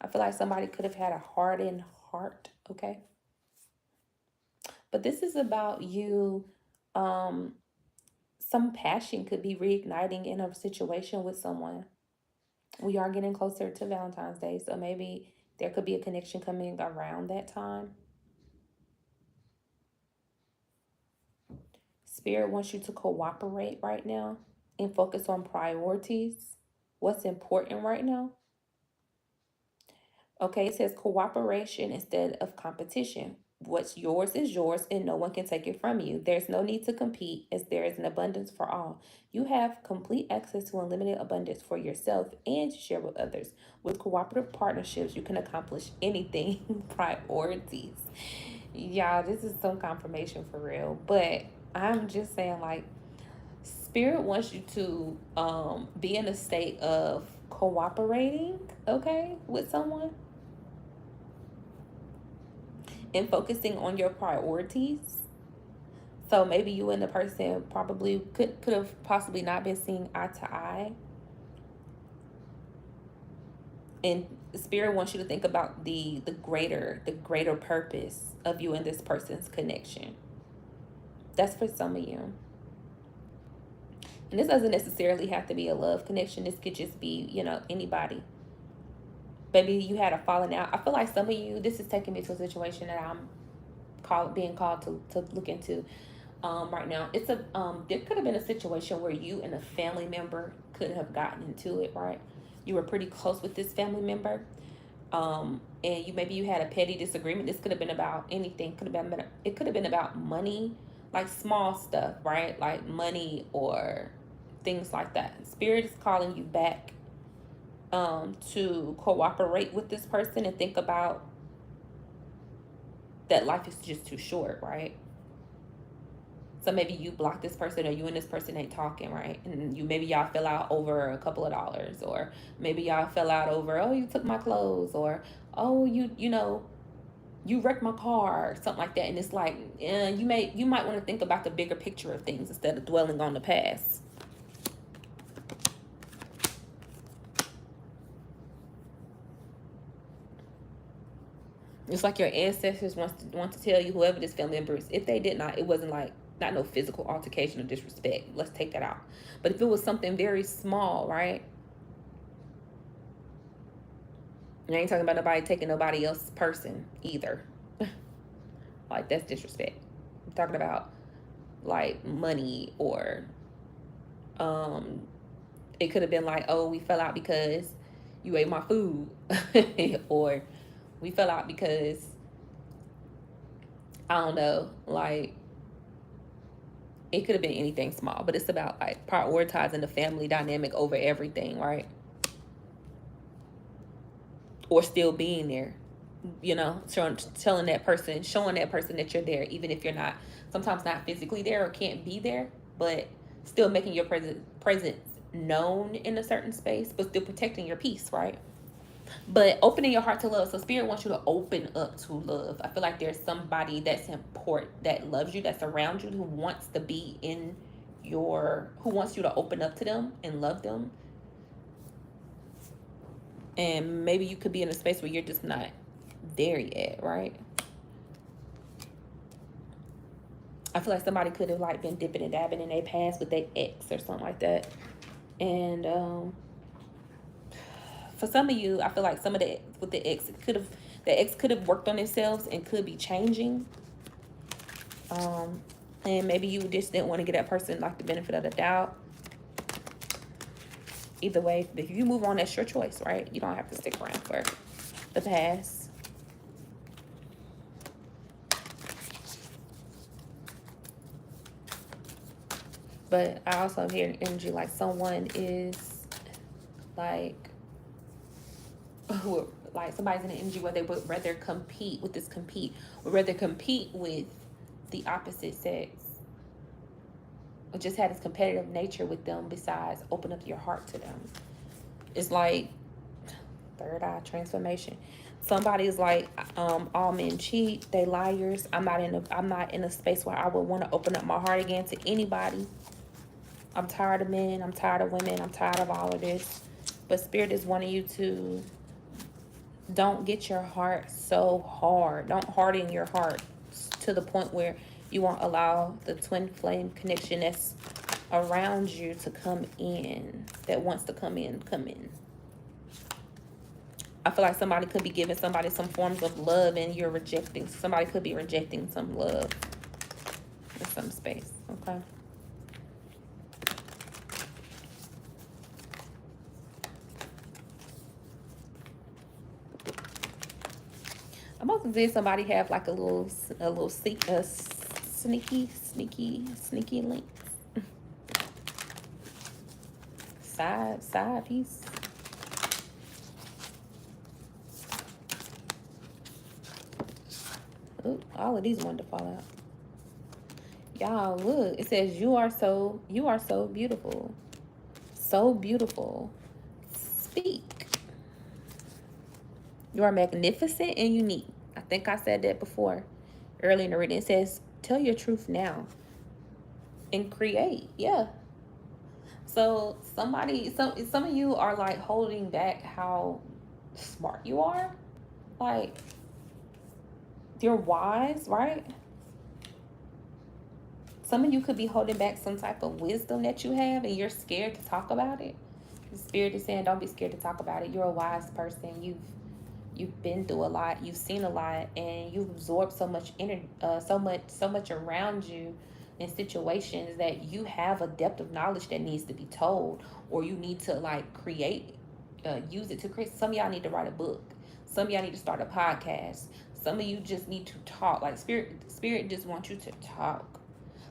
I feel like somebody could have had a hardened heart, okay? But this is about you. Um, some passion could be reigniting in a situation with someone. We are getting closer to Valentine's Day, so maybe there could be a connection coming around that time. Spirit wants you to cooperate right now and focus on priorities. What's important right now? Okay, it says cooperation instead of competition. What's yours is yours and no one can take it from you. There's no need to compete as there is an abundance for all. You have complete access to unlimited abundance for yourself and to share with others. With cooperative partnerships, you can accomplish anything. Priorities. Y'all, this is some confirmation for real. But I'm just saying, like, Spirit wants you to be in a state of cooperating, okay, with someone and focusing on your priorities. So maybe you and the person probably could have possibly not been seeing eye to eye. And Spirit wants you to think about the greater purpose of you and this person's connection. That's for some of you. And this doesn't necessarily have to be a love connection. This could just be, anybody. Maybe you had a falling out. I feel like some of you, this is taking me to a situation that I'm being called to look into right now. It's a there could have been a situation where you and a family member could have gotten into it, right? You were pretty close with this family member, and you had a petty disagreement. This could have been about anything. It could have been about money, like small stuff, right? Like money or things like that. Spirit is calling you back to cooperate with this person and think about that life is just too short, right? So maybe you block this person or you and this person ain't talking, right? And maybe y'all fell out over a couple of dollars, or maybe y'all fell out over, oh, you took my clothes, or oh, you wrecked my car, or something like that. And it's like, you might want to think about the bigger picture of things instead of dwelling on the past. It's like your ancestors want to tell you, whoever this family member is, if they did not, it wasn't like, not no physical altercation or disrespect. Let's take that out. But if it was something very small, right? And I ain't talking about nobody taking nobody else's person either. Like, that's disrespect. I'm talking about like money, or it could have been like, oh, we fell out because you ate my food. Or we fell out because, I don't know, like, it could have been anything small, but it's about like prioritizing the family dynamic over everything, right? Or still being there, showing that person that you're there, even if you're not, sometimes not physically there or can't be there, but still making your presence known in a certain space, but still protecting your peace, right? But opening your heart to love. So Spirit wants you to open up to love. I feel like there's somebody that's important, that loves you, that's around you, who wants to be who wants you to open up to them and love them. And maybe you could be in a space where you're just not there yet, right? I feel like somebody could have like been dipping and dabbing in their past with their ex or something like that. And for some of you, I feel like some of the with the ex could have worked on themselves and could be changing. And maybe you just didn't want to give that person like the benefit of the doubt. Either way, if you move on, that's your choice, right? You don't have to stick around for the past. But I also hear an energy like someone is like, like somebody's in an energy where they would rather compete with the opposite sex, or just had this competitive nature with them, besides open up your heart to them. It's like third eye transformation. Somebody is like, all men cheat, they liars. I'm not in a space where I would want to open up my heart again to anybody. I'm tired of men, I'm tired of women, I'm tired of all of this. But Spirit is wanting you to Don't get your heart so hard. Don't harden your heart to the point where you won't allow the twin flame connection that's around you to come in, that wants to come in, come in. I feel like somebody could be giving somebody some forms of love and you're rejecting. Somebody could be rejecting some love in some space, okay? I'm about to say somebody have like a little sneaky link. Side piece. Ooh, all of these wanted to fall out. Y'all, look. It says you are so beautiful. So beautiful. Speak. You are magnificent and unique. I think I said that before. Early in the reading. It says, tell your truth now. And create. Yeah. So some of you are like holding back how smart you are. Like, you're wise, right? Some of you could be holding back some type of wisdom that you have and you're scared to talk about it. The Spirit is saying, don't be scared to talk about it. You're a wise person. You've been through a lot. You've seen a lot, and you've absorbed so much so much around you in situations that you have a depth of knowledge that needs to be told, or you need to like create, use it to create. Some of y'all need to write a book. Some of y'all need to start a podcast. Some of you just need to talk. Like spirit just wants you to talk.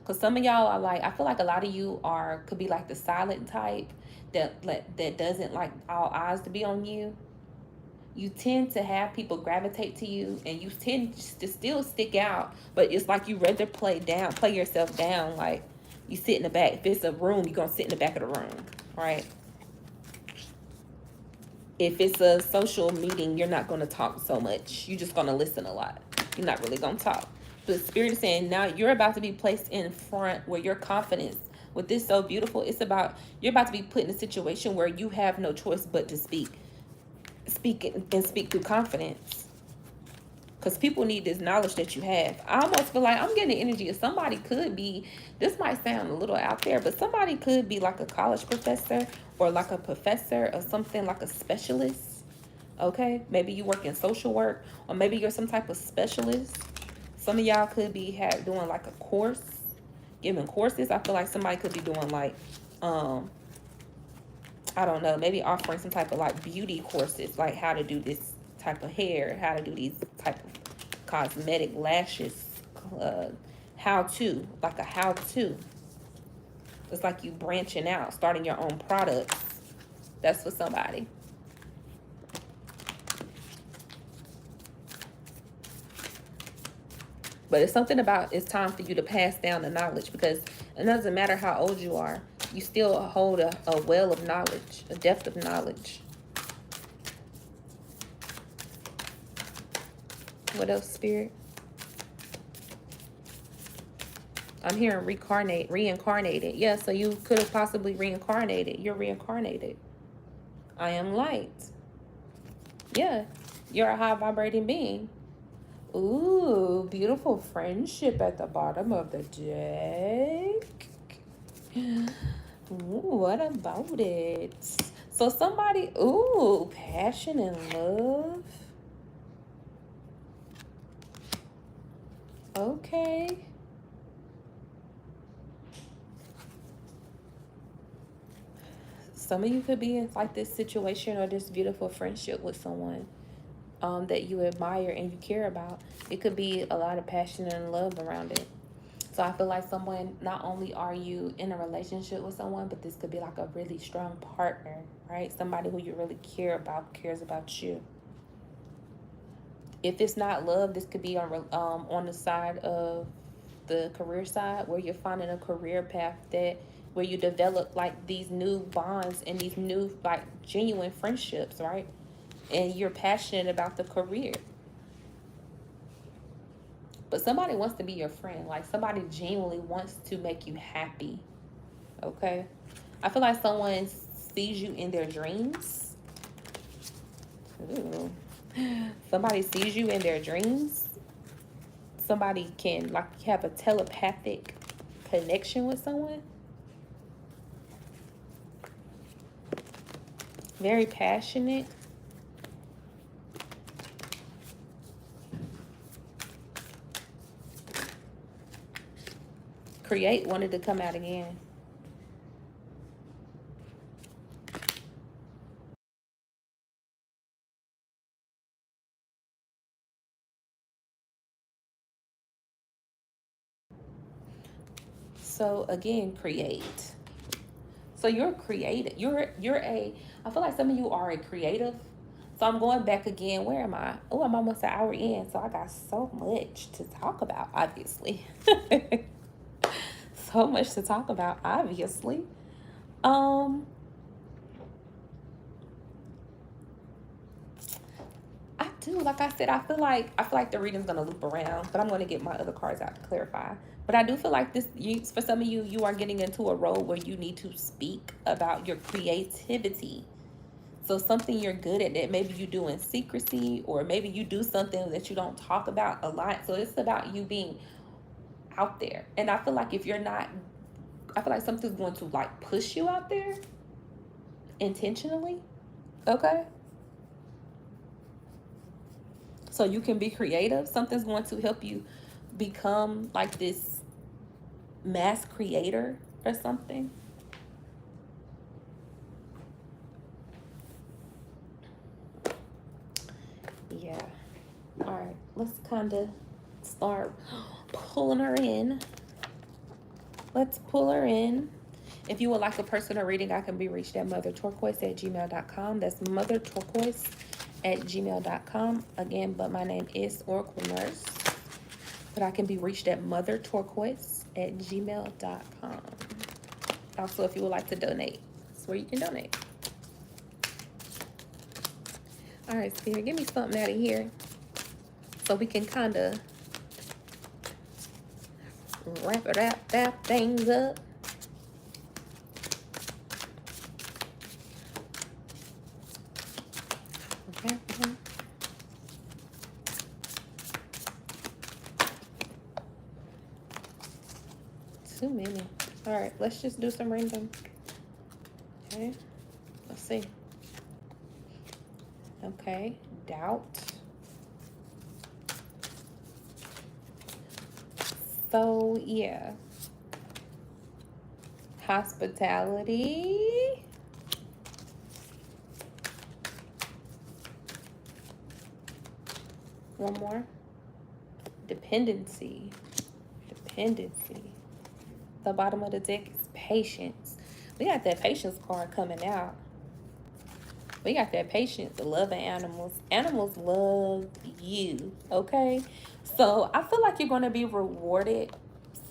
Cause some of y'all are like, I feel like a lot of you could be like the silent type that doesn't like all eyes to be on you. You tend to have people gravitate to you, and you tend to still stick out, but it's like you rather play yourself down. Like you sit in the back. If it's a room, you're gonna sit in the back of the room, right? If it's a social meeting, you're not gonna talk so much. You're just gonna listen a lot. You're not really gonna talk. But Spirit is saying now you're about to be placed in front where your confidence with this so beautiful. It's about you're about to be put in a situation where you have no choice but to speak through confidence, because people need this knowledge that you have. I almost feel like I'm getting the energy of somebody could be, this might sound a little out there, but somebody could be like a college professor or like a professor or something, like a specialist. Okay, maybe you work in social work, or maybe you're some type of specialist. Some of y'all could be doing like a course, giving courses. I feel like somebody could be doing like I don't know, maybe offering some type of like beauty courses, like how to do this type of hair, how to do these type of cosmetic lashes, how to, like a how to. It's like you branching out, starting your own products. That's for somebody. But it's something about it's time for you to pass down the knowledge, because it doesn't matter how old you are. You still hold a well of knowledge, a depth of knowledge. What else, Spirit? I'm hearing reincarnated. Yeah, so you could have possibly reincarnated. You're reincarnated. I am light. Yeah, you're a high vibrating being. Ooh, beautiful friendship at the bottom of the deck. Ooh, what about it? So somebody, ooh, passion and love. Okay. Some of you could be in like this situation or this beautiful friendship with someone that you admire and you care about. It could be a lot of passion and love around it. So I feel like someone, not only are you in a relationship with someone, but this could be like a really strong partner, right? Somebody who you really care about, cares about you. If it's not love, this could be on the side of the career side, where you're finding a career path where you develop like these new bonds and these new like genuine friendships, right? And you're passionate about the career. But somebody wants to be your friend. Like somebody genuinely wants to make you happy. Okay? I feel like someone sees you in their dreams. Ooh. Somebody sees you in their dreams. Somebody can like have a telepathic connection with someone. Very passionate. Create wanted to come out again. So again, create. So you're creative. You're a. I feel like some of you are a creative. So I'm going back again. Where am I? Oh, I'm almost an hour in. So I got so much to talk about. Obviously, so much to talk about. Obviously, um, I do. Like I said, I feel like the reading's gonna loop around, but I'm gonna get my other cards out to clarify. But I do feel like this. For some of you, you are getting into a role where you need to speak about your creativity. So something you're good at that maybe you do in secrecy, or maybe you do something that you don't talk about a lot. So it's about you being out there. And I feel like if you're not, I feel like something's going to like push you out there intentionally. Okay. So you can be creative. Something's going to help you become like this mass creator or something. Yeah. All right. Let's kind of start pulling her in. Let's pull her in. If you would like a personal reading, I can be reached at motherturquoise@gmail.com. That's motherturquoise@gmail.com. Again, but my name is Oracle Nurse. But I can be reached at motherturquoise@gmail.com. Also, if you would like to donate, that's where you can donate. All right, Spirit, give me something out of here so we can kind of wrap things up. Okay. Too many. All right, let's just do some random. Okay, let's see. Okay, doubt. So, yeah. Hospitality. One more. Dependency. Dependency. The bottom of the deck is patience. We got that patience card coming out. We got that patience, the loving animals. Animals love you, okay? So I feel like you're going to be rewarded.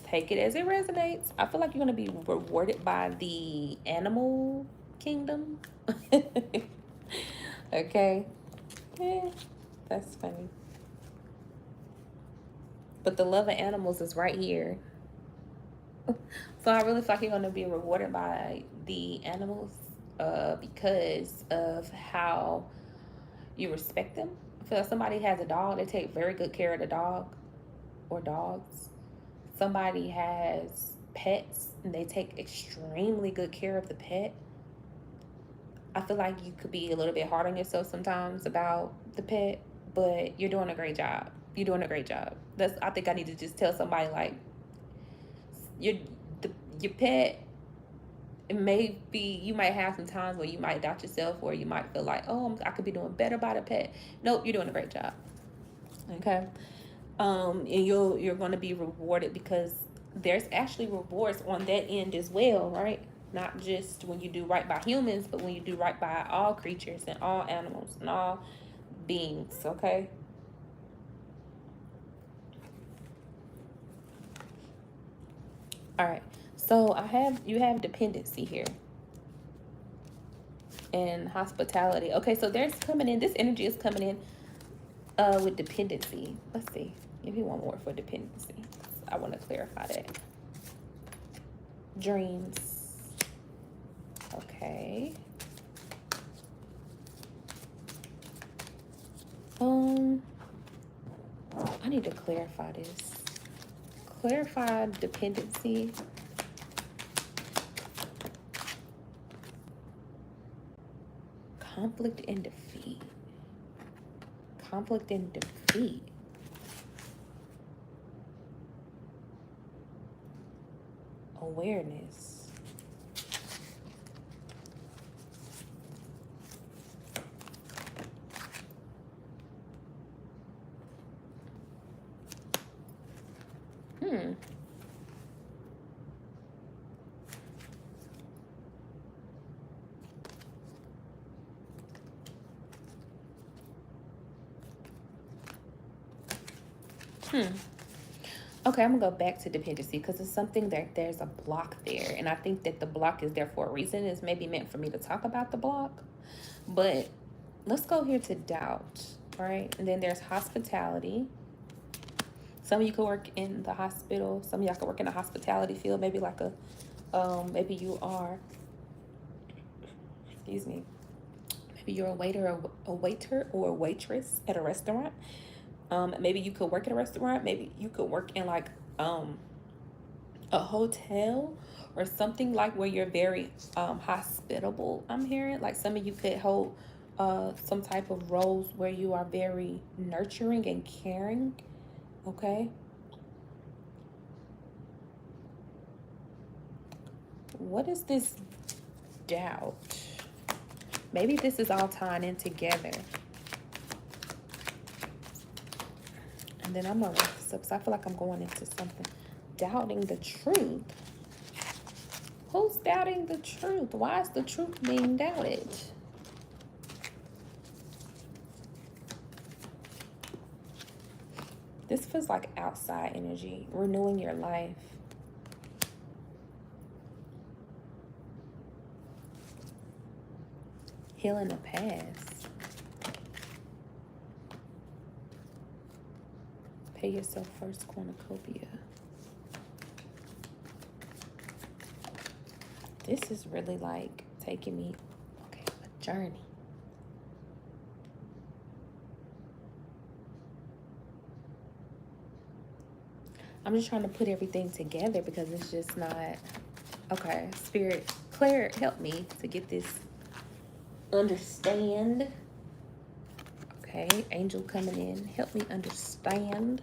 Take it as it resonates. I feel like you're going to be rewarded by the animal kingdom. Okay? Yeah, that's funny. But the love of animals is right here. So I really feel like you're going to be rewarded by the animals because of how you respect them. I feel like somebody has a dog, they take very good care of the dog or dogs. Somebody has pets and they take extremely good care of the pet. I feel like you could be a little bit hard on yourself sometimes about the pet, but you're doing a great job. You're doing a great job. That's I think I need to just tell somebody like your the, your pet. It may be you might have some times where you might doubt yourself, or you might feel like, oh, I could be doing better by the pet. Nope, you're doing a great job. Okay, and you're going to be rewarded because there's actually rewards on that end as well, right? Not just when you do right by humans, but when you do right by all creatures and all animals and all beings. Okay. All right. So you have dependency here and hospitality. Okay, so there's coming in this energy is coming in with dependency. Let's see. Give me one more for dependency. I want to clarify that. Dreams. Okay. I need to clarify this. Clarify dependency. Conflict and defeat. Conflict and defeat. Awareness. Hmm. Okay, I'm gonna go back to dependency because it's something that there's a block there, and I think that the block is there for a reason. It's maybe meant for me to talk about the block, but let's go here to doubt, right? And then there's hospitality. Some of you could work in the hospital. Some of y'all could work in the hospitality field. Maybe like maybe you are, excuse me, maybe you're a waiter, a waiter or a waitress at a restaurant. Maybe you could work at a restaurant. Maybe you could work in like a hotel or something like where you're very hospitable. I'm hearing like some of you could hold some type of roles where you are very nurturing and caring. Okay. What is this doubt? Maybe this is all tying in together. And then I'm gonna wrap this up because I feel like I'm going into something. Doubting the truth. Who's doubting the truth? Why is the truth being doubted? This feels like outside energy, renewing your life. Healing the past. Pay yourself first, cornucopia. This is really like taking me, okay, a journey. I'm just trying to put everything together because it's just not, okay, Spirit, Claire, help me to get this understand. Okay, angel coming in, help me understand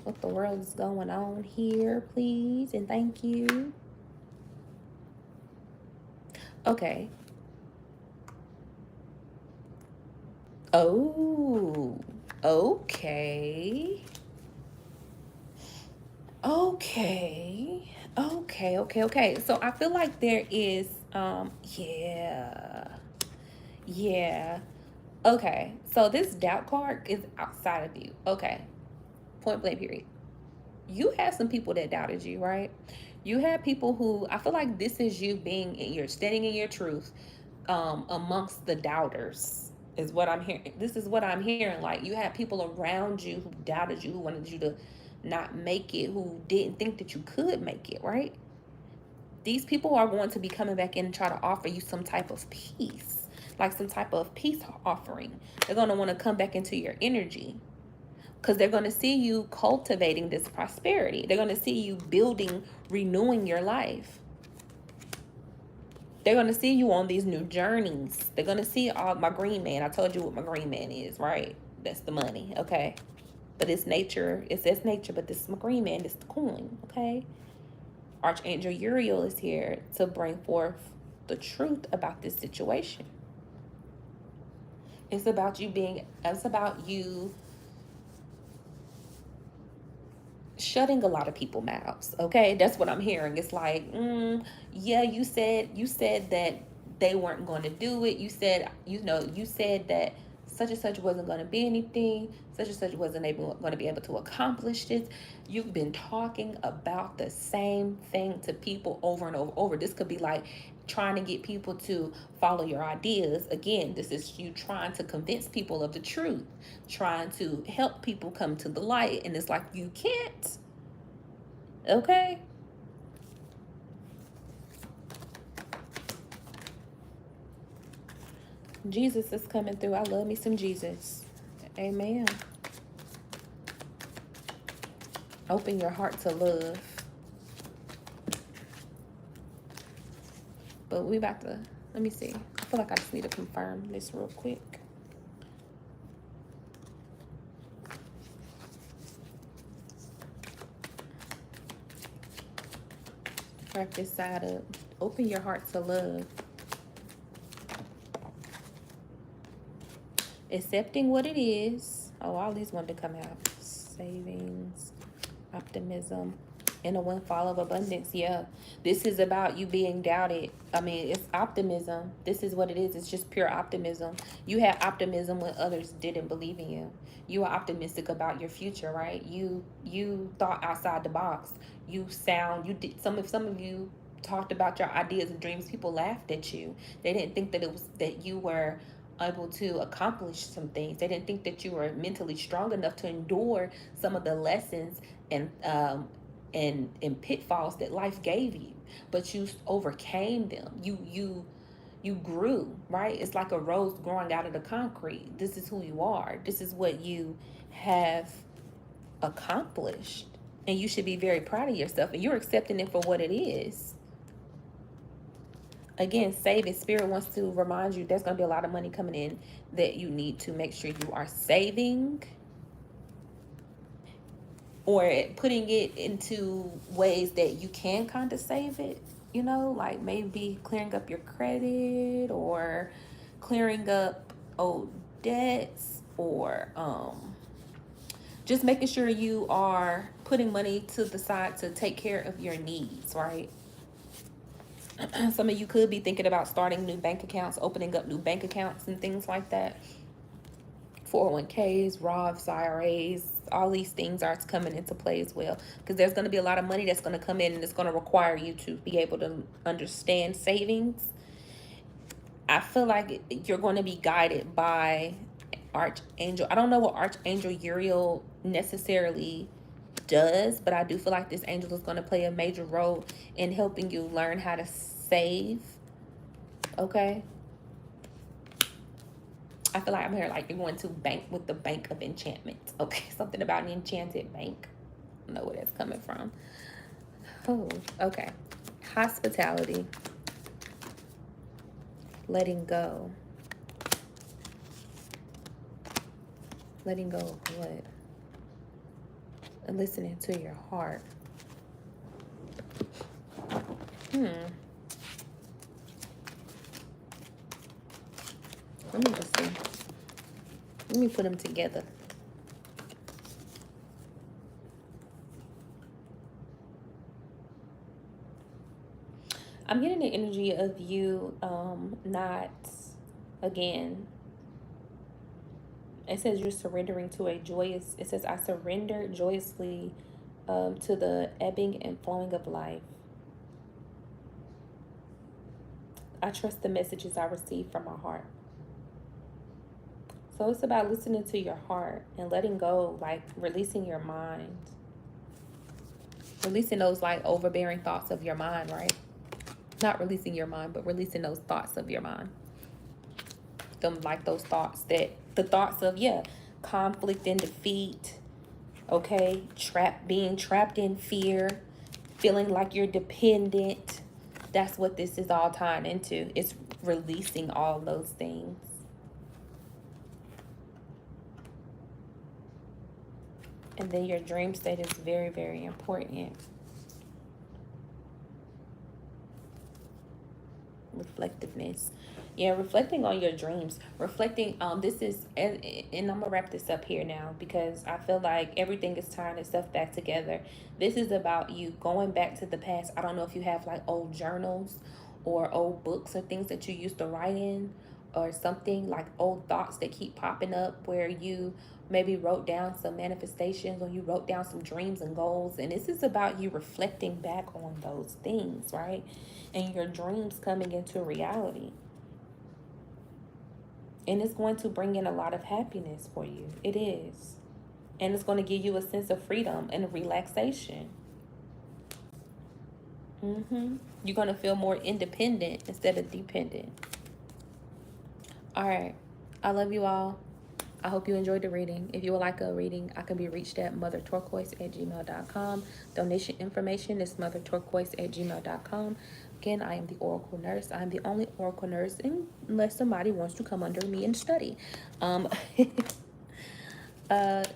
what the world is going on here, please, and thank you. Okay. Oh, okay. Okay. So I feel like there is, yeah. Okay, so this doubt card is outside of you. Okay, point blank period. You had some people that doubted you, right? You had people who, I feel like this is you you're standing in your truth amongst the doubters is what I'm hearing. This is what I'm hearing. Like you had people around you who doubted you, who wanted you to not make it, who didn't think that you could make it, right? These people are going to be coming back in and try to offer you some type of peace, like some type of peace offering. They're going to want to come back into your energy because they're going to see you cultivating this prosperity. They're going to see you building, renewing your life. They're going to see you on these new journeys. They're going to see my green man. I told you what my green man is, right? That's the money, okay? But it's nature. It says nature, but this is my green man. This is the coin, okay? Archangel Uriel is here to bring forth the truth about this situation. It's about you shutting a lot of people mouths, okay? That's what I'm hearing. It's like, yeah, you said that they weren't going to do it. You said that such and such wasn't going to be anything. Such and such wasn't going to be able to accomplish this. You've been talking about the same thing to people over and over. This could be like trying to get people to follow your ideas. Again, this is you trying to convince people of the truth, trying to help people come to the light, and it's like you can't. Okay? Jesus is coming through. I love me some Jesus. Amen. Open your heart to love. But we about to, let me see. I feel like I just need to confirm this real quick. Wrap this side up. Open your heart to love. Accepting what it is. Oh, all these wanted to come out. Savings, optimism, and a windfall of abundance. Yeah, this is about you being doubted. I mean, it's optimism. This is what it is. It's just pure optimism. You had optimism when others didn't believe in you. You were optimistic about your future, right? You thought outside the box. You did some of you talked about your ideas and dreams. People laughed at you. They didn't think that it was that you were able to accomplish some things. They didn't think that you were mentally strong enough to endure some of the lessons and and pitfalls that life gave you, but you overcame them. You grew, right? It's like a rose growing out of the concrete. This is who you are. This is what you have accomplished, and you should be very proud of yourself, and you're accepting it for what it is. Again, saving. Spirit wants to remind you there's going to be a lot of money coming in that you need to make sure you are saving, or putting it into ways that you can kind of save it, you know, like maybe clearing up your credit or clearing up old debts, or just making sure you are putting money to the side to take care of your needs, right? Some of you could be thinking about starting new bank accounts, opening up new bank accounts and things like that. 401ks, Roths, IRAs, all these things are coming into play as well, because there's going to be a lot of money that's going to come in, and it's going to require you to be able to understand savings. I feel like you're going to be guided by Archangel. I don't know what Archangel Uriel necessarily does, but I do feel like this angel is going to play a major role in helping you learn how to save. Okay, I feel like I'm here like you're going to bank with the Bank of Enchantment. Okay, something about an enchanted bank. I don't know where that's coming from. Oh, okay. Hospitality. Letting go. Letting go of what? And listening to your heart. Let me just see. Let me put them together. I'm getting the energy of you not, again, it says you're surrendering to a joyous, it says, I surrender joyously to the ebbing and flowing of life. I trust the messages I receive from my heart. So it's about listening to your heart and letting go, like releasing your mind. Releasing those like overbearing thoughts of your mind, right? Not releasing your mind, but releasing those thoughts of your mind. Them like those thoughts the thoughts of, yeah, conflict and defeat, okay? Being trapped in fear, feeling like you're dependent. That's what this is all tying into. It's releasing all those things. And then your dream state is very, very important. Reflectiveness. Yeah, reflecting on your dreams. Reflecting, this is, and I'm gonna wrap this up here now, because I feel like everything is tying itself back together. This is about you going back to the past. I don't know if you have like old journals or old books or things that you used to write in, or something like old thoughts that keep popping up where you maybe wrote down some manifestations, or you wrote down some dreams and goals. And this is about you reflecting back on those things, right? And your dreams coming into reality. And it's going to bring in a lot of happiness for you. It is. And it's going to give you a sense of freedom and relaxation. You're going to feel more independent instead of dependent. All right. I love you all. I hope you enjoyed the reading. If you would like a reading, I can be reached at motherturquoise@gmail.com. Donation information is motherturquoise@gmail.com. Again, I am the Oracle Nurse. I'm the only Oracle Nurse unless somebody wants to come under me and study. Um,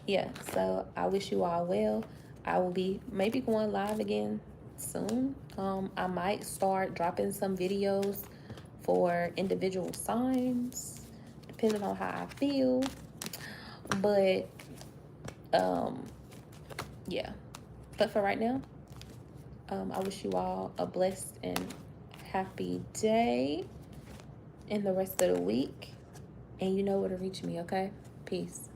yeah, so I wish you all well. I will be maybe going live again soon. I might start dropping some videos for individual signs, depending on how I feel. But yeah. But for right now, I wish you all a blessed and happy day and the rest of the week. And you know where to reach me, okay? Peace.